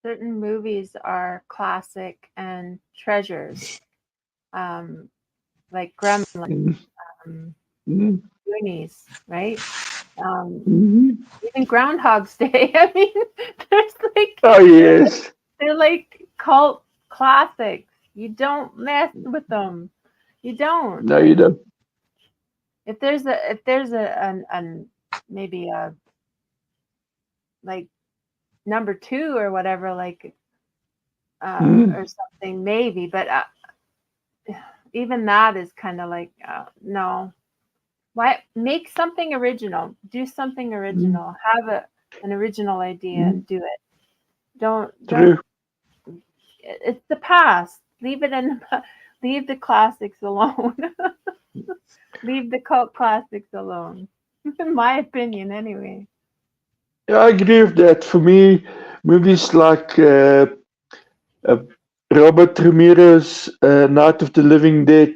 S3: Certain movies are classic and treasures, like Gremlins, Goonies, right? Even Groundhog's Day. I mean, there's like
S2: Oh yes.
S3: they're like cult classics. You don't mess with them. You don't.
S2: No, you don't.
S3: If there's maybe a like number 2 or whatever, like or something, maybe, but even that is kind of like no. Why make something original? Do something original. Have an original idea and do it. Don't. It's the past. Leave it in. Leave the classics alone. Leave the cult classics alone. In my opinion, anyway.
S2: Yeah, I agree with that. For me, movies like Robert Ramirez, Night of the Living Dead,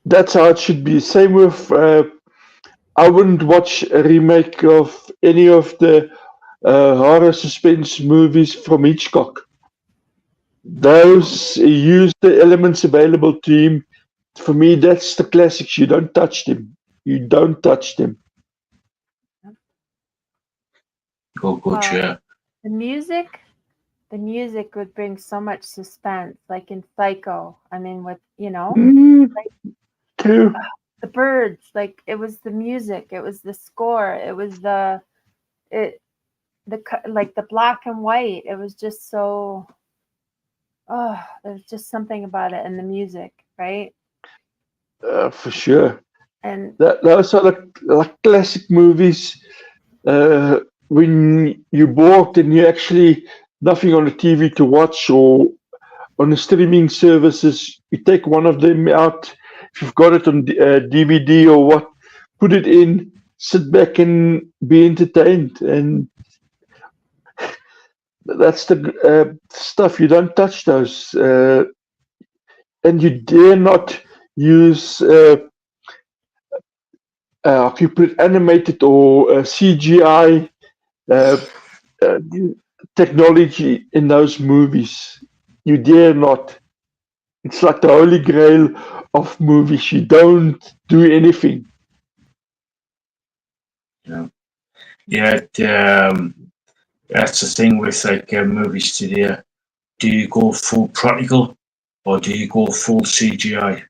S2: that's how it should be. Same with, I wouldn't watch a remake of any of the horror suspense movies from Hitchcock. Those use the elements available to him. For me, that's the classics. You don't touch them. You don't touch them.
S1: Good, yeah.
S3: The music would bring so much suspense, like in Psycho. I mean, with like,
S2: True.
S3: The birds, like it was the music, it was the score, it was the black and white. It was just so. Oh, there's just something about it, and the music, right?
S2: For sure.
S3: And
S2: those are like classic movies. When you're bored and you actually nothing on the TV to watch or on the streaming services, you take one of them out. If you've got it on DVD or what, put it in, sit back and be entertained. And that's the stuff. You don't touch those. And you dare not use how can you put it, animated or CGI technology in those movies. You dare not. It's like the holy grail of movies. You don't do anything.
S1: Yeah, that's the thing with like movies today. Do you go full practical or do you go full CGI?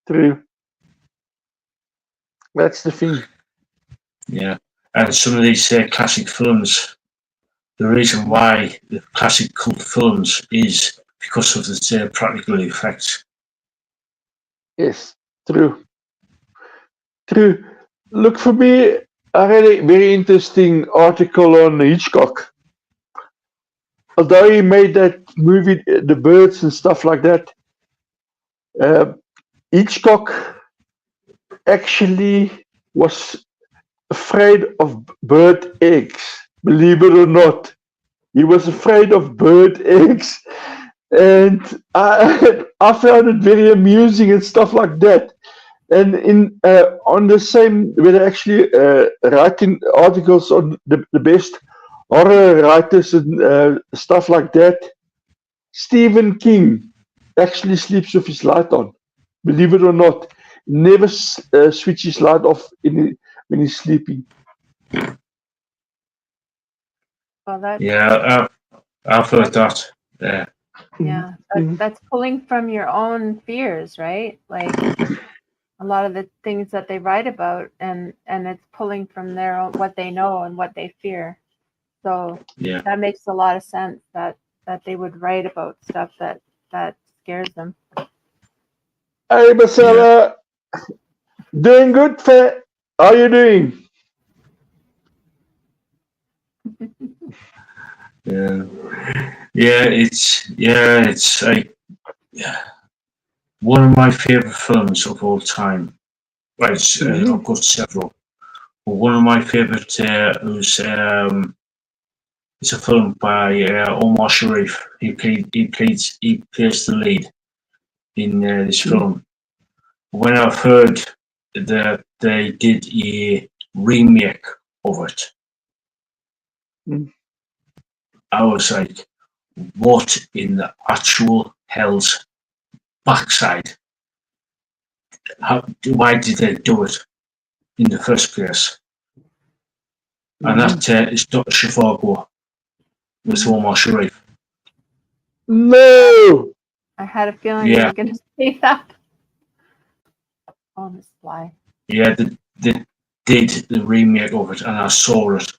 S2: True. That's the thing.
S1: Yeah, and some of these classic films, the reason why the classic cult films is because of the practical effects.
S2: Yes, true. True. Look, for me, I read a very interesting article on Hitchcock. Although he made that movie, The Birds and stuff like that, Hitchcock actually was afraid of bird eggs. Believe it or not, he was afraid of bird eggs, and I found it very amusing and stuff like that. And in on the same, we're actually writing articles on the best horror writers and stuff like that. Stephen King actually sleeps with his light on. Believe it or not, never switch his light off when he's sleeping.
S3: well,
S1: Yeah, I've heard that. Yeah.
S3: Yeah, that's pulling from your own fears, right? Like a lot of the things that they write about, and it's pulling from their own, what they know and what they fear. So
S1: Yeah.
S3: that makes a lot of sense that they would write about stuff that scares them.
S2: Hey, Marcella, doing good, How are you doing?
S1: It's like one of my favorite films of all time. Well, I've got several, but one of my favorite was it's a film by Omar Sharif. He plays the lead in this film. When I heard they did a remake of it.
S2: Mm.
S1: I was like, what in the actual hell's backside? Why did they do it in the first place? And that is Dr. Zhivago with Omar Sharif.
S2: No!
S3: I had a feeling you
S1: Yeah.
S3: were going to say that. On the fly.
S1: Yeah, they did the remake of it, and I saw it,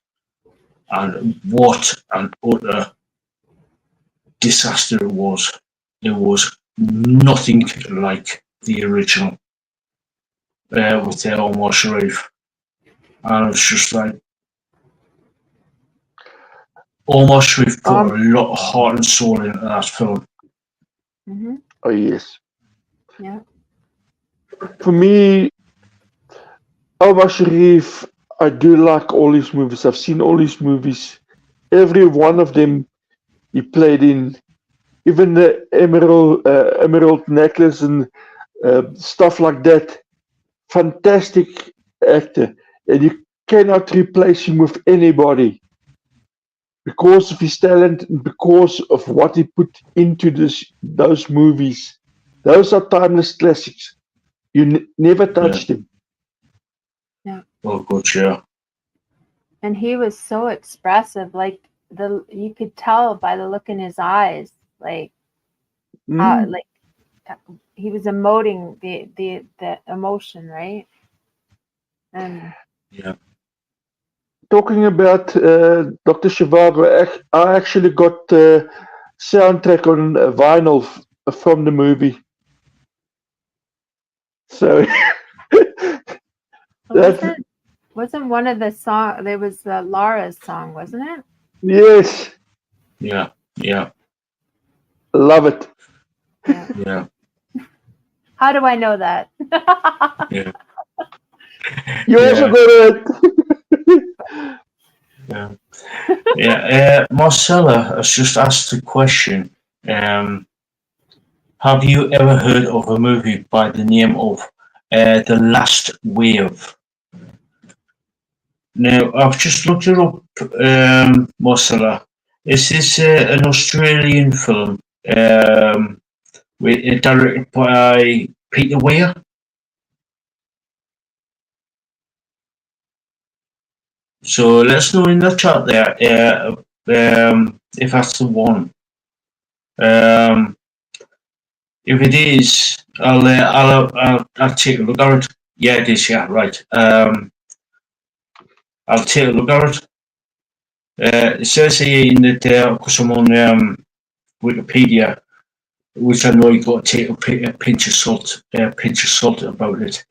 S1: and what an utter disaster it was. It was nothing like the original with Omar Sharif. And it's just like, Omar Sharif put a lot of heart and soul into that film.
S3: Mm-hmm.
S2: Oh, yes.
S3: Yeah.
S2: For me, Omar Sharif, I do like all his movies. I've seen all his movies. Every one of them he played in. Even the Emerald Necklace and stuff like that. Fantastic actor. And you cannot replace him with anybody. Because of his talent and because of what he put into those movies. Those are timeless classics. You never touched him.
S1: Oh, good, yeah.
S3: And he was so expressive, like you could tell by the look in his eyes, like how, like he was emoting the emotion, right? And
S1: yeah.
S2: Talking about Dr. Zhivago, I actually got soundtrack on vinyl from the movie. So
S3: wasn't one of the song? There was Laura's song, wasn't it?
S2: Yes.
S1: Yeah. Yeah.
S2: Love it.
S1: Yeah.
S3: How do I know that?
S1: Yeah.
S2: You also got it.
S1: Yeah. Yeah. Marcella has just asked a question. Have you ever heard of a movie by the name of The Last Wave? Now, I've just looked it up, Marcella. Is this an Australian film directed by Peter Weir? So let us know in the chat there if that's the one. If it is, I'll take a look at it. Yeah, it is. Yeah, right. I'll take a look at it. It says here in the because I'm on Wikipedia, which I know you've got to take a pinch of salt about it.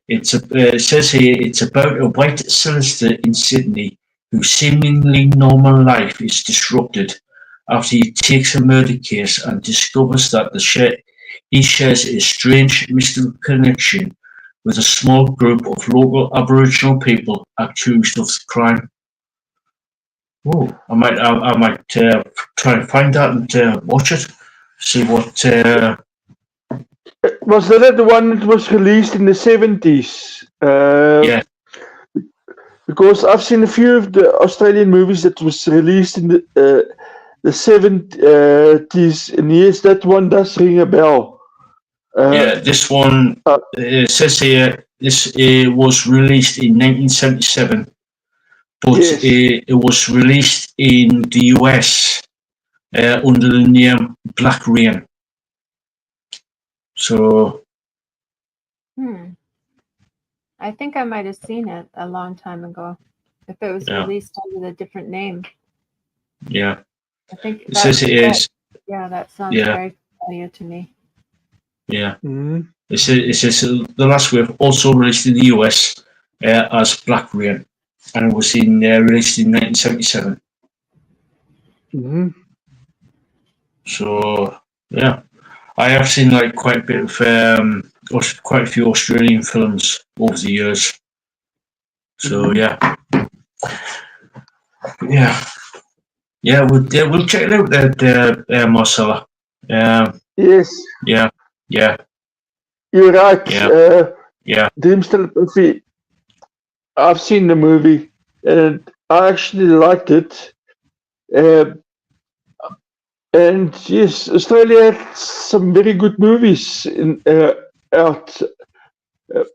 S1: It says here it's about a white solicitor in Sydney whose seemingly normal life is disrupted after he takes a murder case and discovers that he shares a strange mystical connection with a small group of local Aboriginal people accused of the crime. Oh, I might try and find that and watch it. See what.
S2: Was that the one that was released in the 70s?
S1: Yeah.
S2: Because I've seen a few of the Australian movies that was released in the 70s, and yes, that one does ring a bell.
S1: Yeah, this one says here this was released in 1977, but
S2: Yes.
S1: it was released in the US under the name Black Rain. So.
S3: I think I might have seen it a long time ago. If it was released under a different name.
S1: Yeah.
S3: I think
S1: it says it is.
S3: Yeah, that sounds very familiar to me.
S1: Yeah. Mm-hmm. It says The Last Wave also released in the US as Black Rain, and it was released in 1977.
S2: Mm-hmm.
S1: So yeah, I have seen like quite a bit of quite a few Australian films over the years. So yeah. We'll check it out there, Marcella.
S2: Yes.
S1: Yeah.
S2: You're right.
S1: Yeah. Yeah.
S2: Dreams Telepathy. I've seen the movie and I actually liked it. Uh, and yes, Australia had some very good movies out.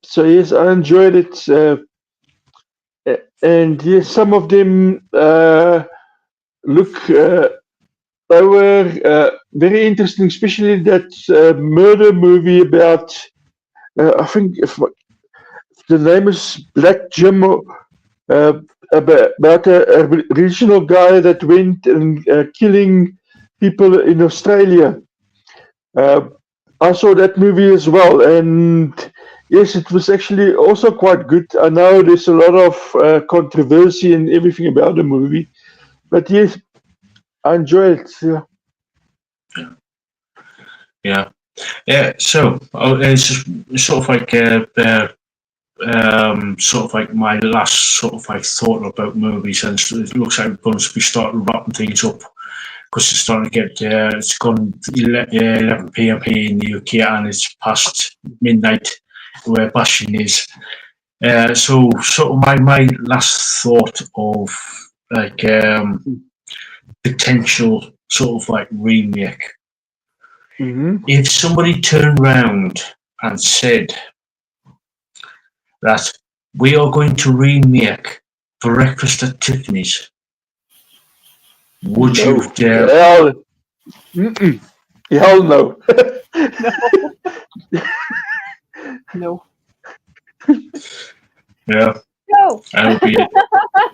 S2: So yes, I enjoyed it. And yes, some of them look. They were very interesting, especially that murder movie about. I think if the name is Black Jim. About a regional guy that went and killing people in Australia. I saw that movie as well, and yes, it was actually also quite good. I know there's a lot of controversy and everything about the movie, but yes, I enjoy it. Yeah.
S1: Yeah. Yeah. So it's just sort of like sort of like my last sort of like thought about movies, and it looks like we're going to be starting wrapping things up because it's starting to get it's gone 11 p.m. here in the UK and it's past midnight where Bashan is. So sort of my last thought of like potential sort of like remake.
S2: Mm-hmm.
S1: If somebody turned round and said that we are going to remake Breakfast at Tiffany's, would you dare?
S2: Hell, hell no.
S3: No.
S1: Yeah,
S3: No.
S1: that would be it.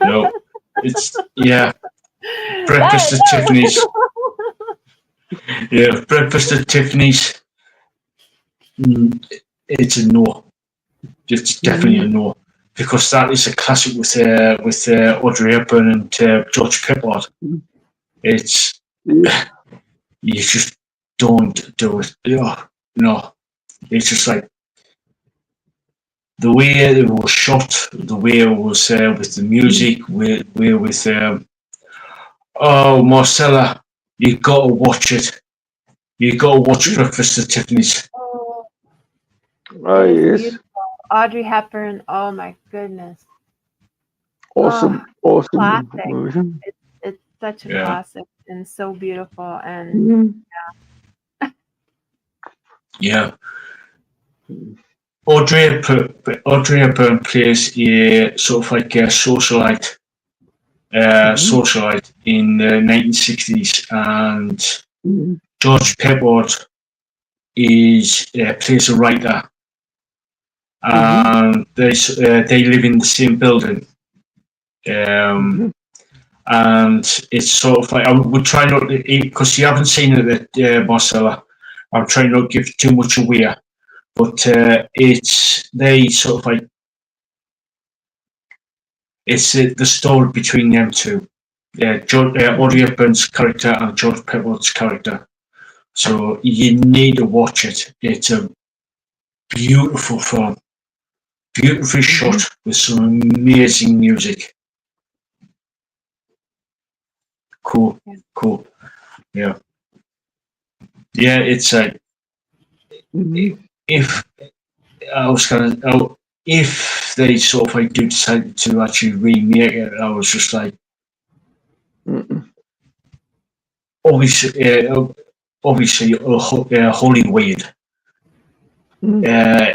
S1: No, it's Breakfast at Tiffany's. Yeah, Breakfast at Tiffany's. It's a no. It's definitely a no because that is a classic with Audrey Hepburn and George Peppard. It's you just don't do it. No, it's just like the way it was shot, the way it was with the music, with oh Marcella, you gotta watch it. You gotta watch Breakfast at Tiffany's.
S3: Oh,
S2: Oh,
S3: it is
S2: yes.
S3: beautiful. Audrey Hepburn. Oh my goodness.
S2: Awesome.
S3: Oh,
S2: Awesome.
S3: classic.
S2: movie.
S3: It's such a
S1: Yeah.
S3: classic and so beautiful. And
S1: Yeah. Audrey Hepburn plays a sort of like a socialite, socialite in the 1960s, and
S2: Mhm.
S1: George Peppard is plays a writer, and they live in the same building. And it's sort of like I would try not to, because you haven't seen it, Marcella. I'm trying not to give too much away, but it's they sort of like it's the story between them two, Audrey Hepburn's character and George Peppard's character. So you need to watch it. It's a beautiful film, beautifully shot with some amazing music. Cool, cool. Yeah, yeah. It's like if I was kind of if they sort of like do decide to actually remake it, I was just like, obviously, Hollywood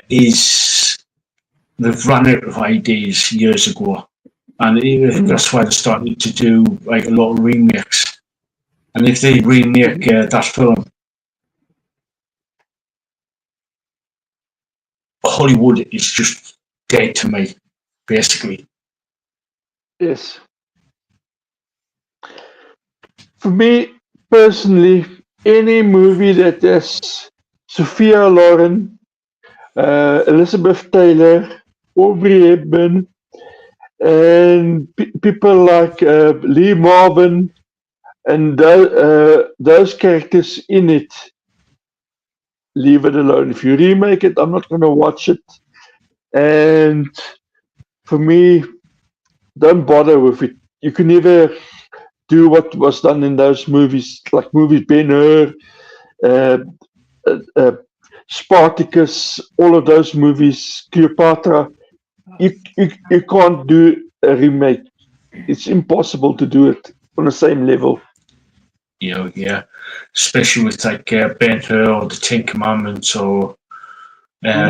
S1: is they've run out of ideas years ago, and that's why they started to do like a lot of remakes. And if they remake that film, Hollywood is just dead to me, basically.
S2: Yes. For me personally, any movie that has Sophia Loren, Elizabeth Taylor, Aubrey Hepburn, and people like Lee Marvin and those characters in it, leave it alone. If you remake it, I'm not going to watch it. And for me, don't bother with it. You can never do what was done in those movies, like movies Ben Hur, Spartacus, all of those movies, Cleopatra. You can't do a remake. It's impossible to do it on the same level.
S1: Yeah, especially with like Ben-Hur or the Ten Commandments or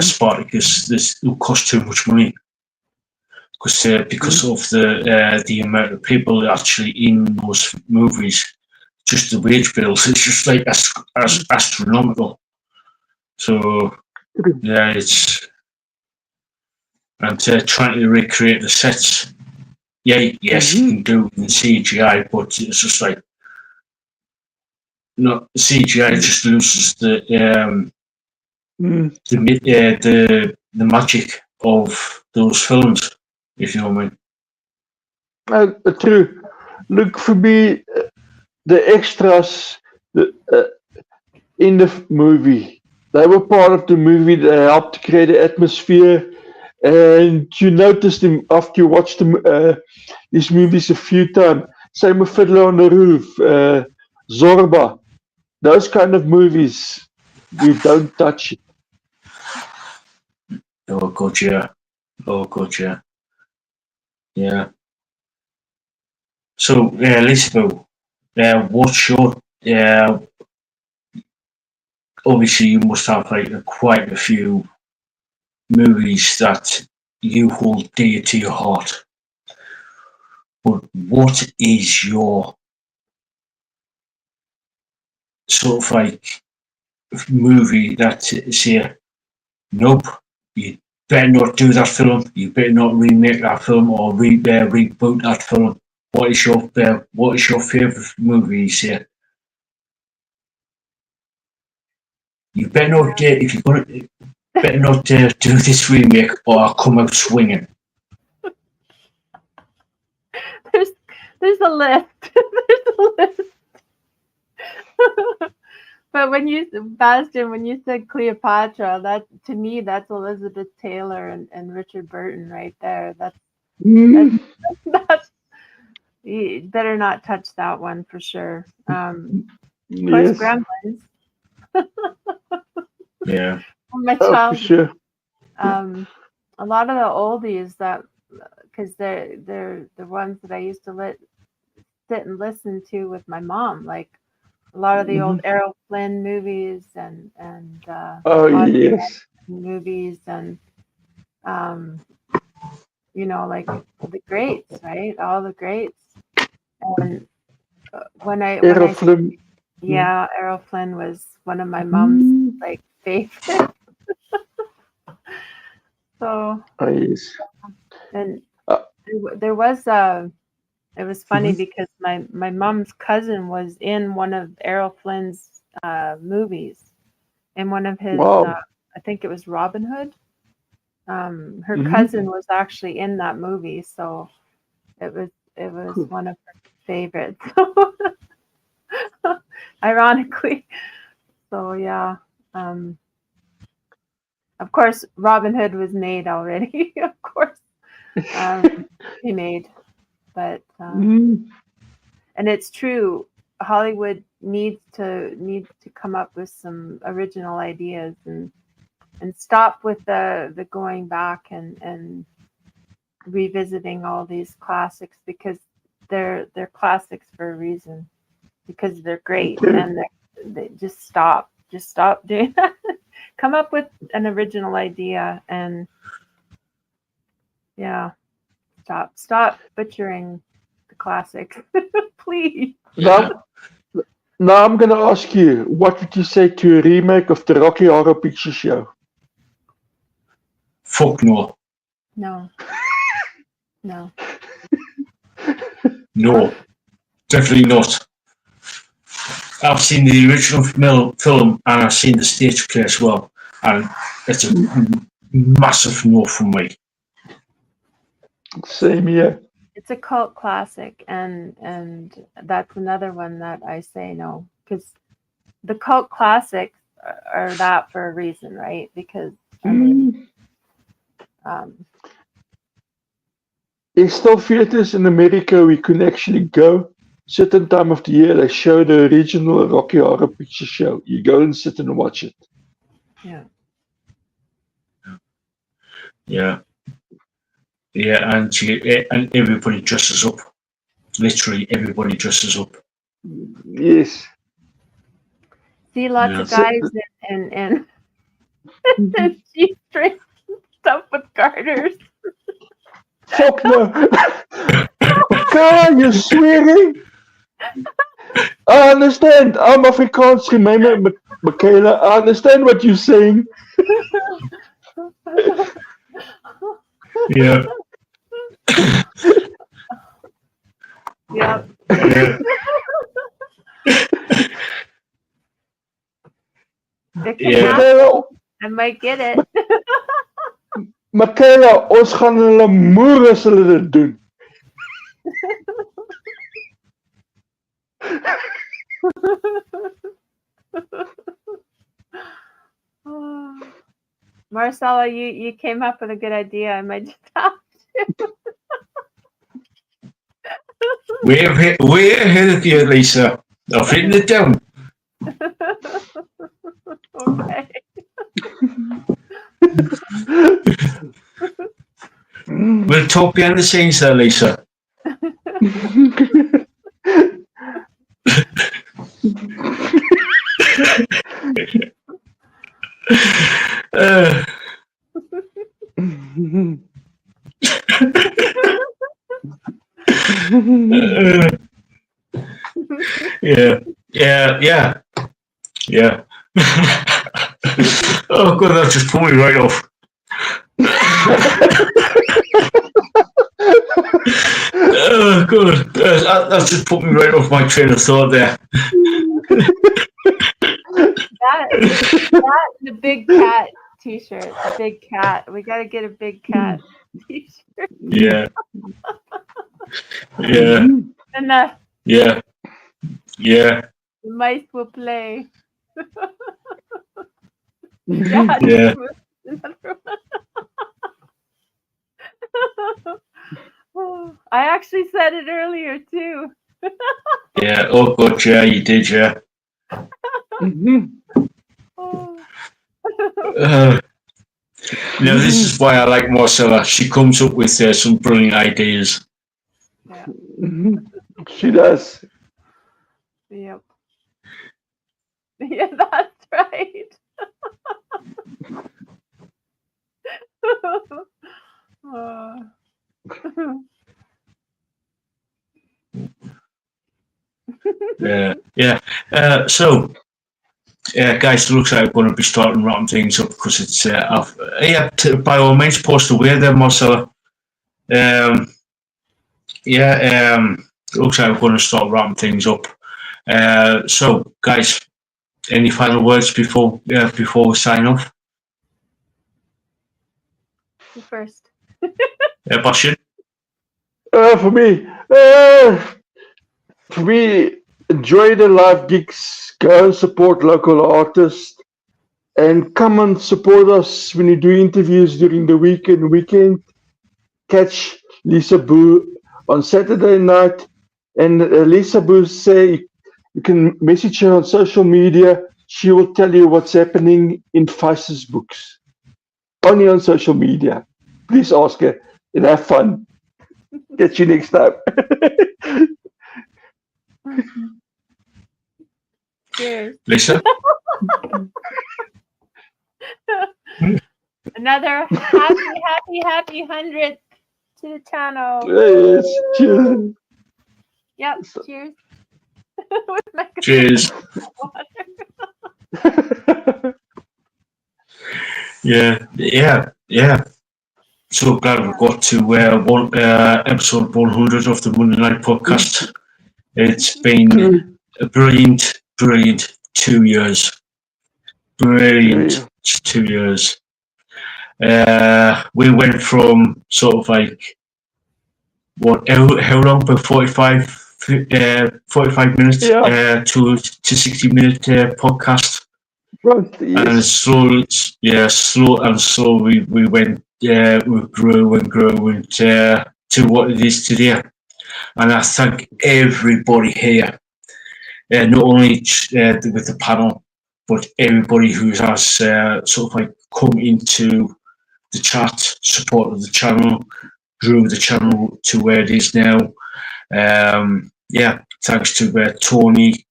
S1: Spartacus. This will cost too much money because of the amount of people actually in those movies. Just the wage bills, it's just like astronomical. So yeah, it's and trying to recreate the sets. Yeah, yes, you can do it in CGI, but it's just like no CGI just loses the magic of those films, if you know what I mean.
S2: True. Look, for me, the extras in the movie, they were part of the movie. They helped create the atmosphere. And you notice them after you watch these movies a few times. Same with Fiddler on the Roof, Zorba. Those kind of movies, you don't touch it.
S1: Oh god, yeah. Oh god, yeah. Yeah. So, Lisbeth, what's your obviously you must have like quite a few movies that you hold dear to your heart. But what is your sort of like movie that say, nope, you better not do that film, you better not remake that film or reboot that film. What is your favourite movie? You say you better not if you're gonna better not do this remake or I'll come out swinging.
S3: There's a list. There's a list. But when you said Cleopatra, that to me that's Elizabeth Taylor and Richard Burton right there. That's you better not touch that one for sure. Of course, Gremlins.
S1: Yeah.
S3: My child.
S2: For sure.
S3: A lot of the oldies that because they're the ones that I used to sit and listen to with my mom, like a lot of the old Errol Flynn movies and
S2: yes,
S3: movies and like the greats, right? All the greats. And Errol Flynn was one of my mom's like favorite. So
S2: yes.
S3: and there was it was funny because my mom's cousin was in one of Errol Flynn's movies, in one of his I think it was Robin Hood. Her cousin was actually in that movie, so it was one of her favorites. Ironically, so yeah. Of course, Robin Hood was made already. Of course, he made, but and it's true. Hollywood needs to come up with some original ideas and stop with the going back and revisiting all these classics, because they're classics for a reason, because they're great, and they just stop doing that. Come up with an original idea and stop butchering the classics. Please.
S2: Now I'm going to ask you, what would you say to a remake of the Rocky Horror Picture Show?
S1: Fuck no.
S3: No. No.
S1: No. Definitely not. I've seen the original film and I've seen the stage play as well, and it's a massive no from me.
S2: Same here.
S3: It's a cult classic, and that's another one that I say no, because the cult classics are that for a reason, right? Because
S2: there's still theaters in America we can actually go. Certain time of the year they show the original Rocky Horror Picture Show. You go and sit and watch it.
S3: Yeah.
S1: Yeah. Yeah, and everybody dresses up. Literally, everybody dresses up.
S2: Yes.
S3: See lots
S1: Yeah.
S3: of guys and G-string stuff with garters.
S2: Fuck no. Michaela, you're swearing. I understand. I'm Afrikaans, remember, Michaela. I understand what you're saying.
S1: Yeah.
S3: Yep.
S1: Yeah.
S3: It can
S1: Yeah.
S3: happen.
S2: Michaela,
S3: I might get it.
S2: Michaela, ons gaan hulle moer as hulle dit doen.
S3: Marcella, you came up with a good idea. I might just have to.
S1: Way ahead of you, Lisa. I've written it down.
S3: Okay.
S1: We'll talk behind the scenes there, Lisa. Yeah. Oh god, that just put me right off. Oh god, that just put me right off my train of thought there.
S3: That and the big cat t-shirt. The big cat. We gotta get a big cat t-shirt.
S1: Yeah.
S3: And the
S1: Yeah.
S3: mice will play.
S1: Yeah.
S3: I actually said it earlier too.
S1: Yeah. Oh god, yeah, you did, yeah. This is why I like Marcella. She comes up with some brilliant ideas.
S3: Yeah.
S2: She does.
S3: Yep. Yeah, that's right.
S1: Yeah. So, guys, it looks like we're going to be starting wrapping things up because it's by all means, post away there, Marcella. It looks like we're going to start wrapping things up. So, guys, any final words before we sign off?
S3: You first.
S1: Basjan?
S2: For me, enjoy the live gigs, go and support local artists, and come and support us when you do interviews during the week and weekend. Catch Lisa Boo on Saturday night, and Lisa Boo say you can message her on social media. She will tell you what's happening in Vice's books. Only on social media. Please ask her and have fun. Catch you next time.
S3: Cheers.
S1: Lisa?
S3: Another happy 100th to the channel.
S2: Yes, cheers.
S3: Yep, cheers. With my
S1: Cheers. Yeah. So glad we got to episode 100 of the Monday Night Podcast. It's been a brilliant 2 years. Brilliant 2 years. We went from sort of like how long? About 45 minutes to 60-minute podcast.
S2: Right, yes.
S1: And slowly we went. We grew and grew to what it is today. And I thank everybody here, not only with the panel, but everybody who has sort of like come into the chat, supported the channel, grew the channel to where it is now. Thanks to Tony,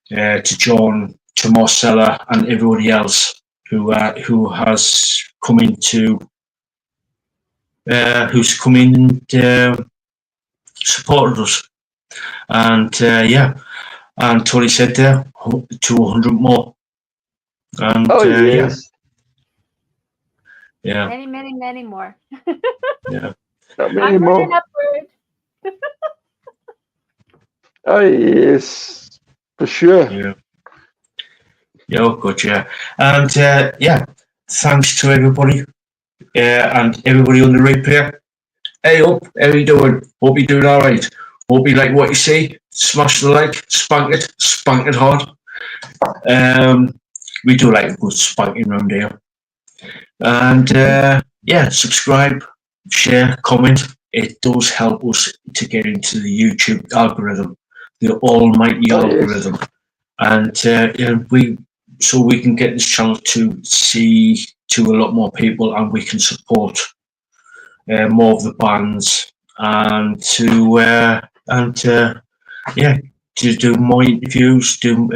S1: to John, to Marcella, and everybody else who has come into, who's come in and supported us. And and Tony said there, 200 more. And
S2: yes.
S1: Yeah.
S3: Many, many, many more.
S1: Yeah.
S2: Many
S3: Upward
S2: more.
S3: and upward.
S2: Oh, yes. For sure.
S1: Yeah. Yeah, good, yeah. And thanks to everybody and everybody on the replay. Hey up, how you doing? Hope you're doing all right. Hope you like what you see. Smash the like, spank it hard. We do like a good spanking around here. And subscribe, share, comment. It does help us to get into the YouTube algorithm, the almighty algorithm. Yes. And we can get this channel to see to a lot more people, and we can support more of the bands, and to do more interviews, do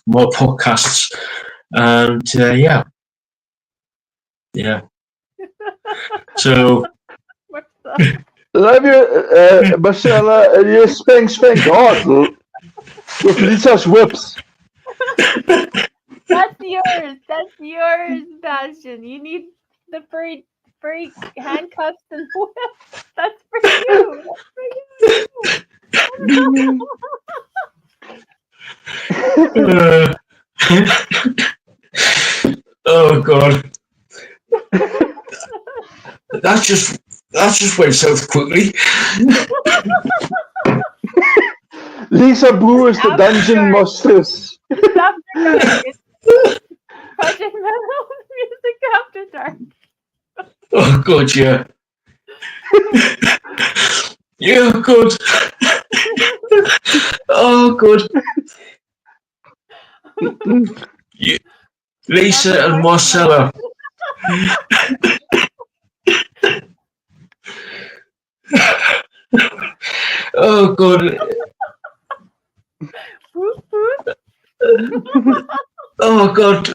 S1: more podcasts, and So
S2: love you, Marcella. Yes, thanks God with Lisa's whips.
S3: That's yours, Basjan. You need the furry handcuffs and whips. That's for you.
S1: Oh God. That just went south quickly.
S2: Lisa Boo is the dungeon mistress.
S3: It's after dark. It's Project Metal Music After Dark.
S1: Oh God, yeah. Yeah, good. Oh, good. Yeah. Lisa and Marcella. Oh, good. Oh, God.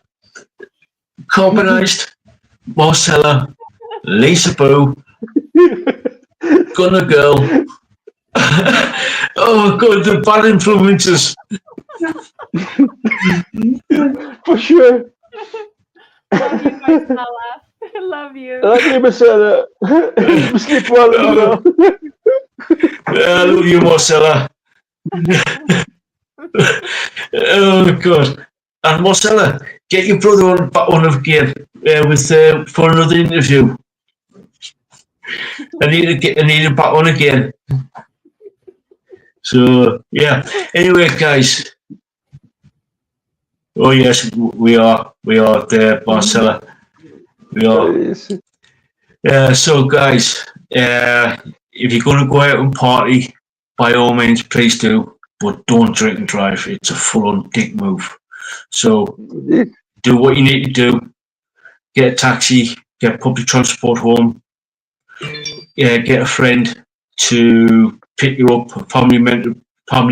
S1: Carbonized, Marcella, Lisa Boo, Gunner Girl. Oh, God, the bad influences.
S2: For sure.
S3: Love you, Marcella. Love you.
S2: Love you, Marcella. Sleep well.
S1: I love you, Marcella. Oh, God. And Marcella, get your brother back on again for another interview. I need him back on again. So, yeah. Anyway, guys. Oh, yes, we are there, Marcella. We are. So, guys, if you're going to go out and party, by all means, please do. But don't drink and drive. It's a full-on dick move. So, do what you need to do. Get a taxi. Get public transport home. Get a friend to pick you up. A family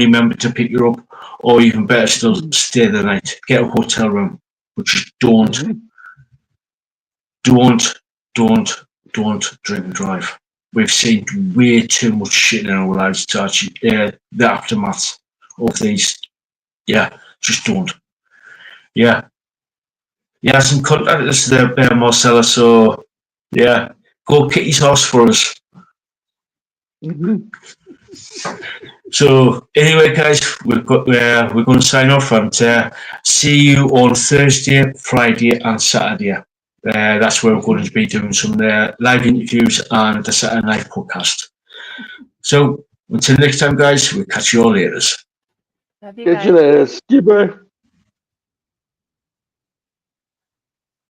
S1: member to pick you up. Or even better still, stay the night. Get a hotel room. But just don't drink and drive. We've seen way too much shit in our lives to actually the aftermath of these. Yeah, just don't. Yeah. Yeah, some contacted us there, Marcella, so yeah, go kick his horse for us. So anyway, guys, we're going to sign off and see you on Thursday, Friday, and Saturday. That's where we're going to be doing some live interviews and the Saturday night podcast. So until next time, guys, we'll catch you all later.
S3: Love you
S2: Catch you
S3: guys.
S2: later. Skipper.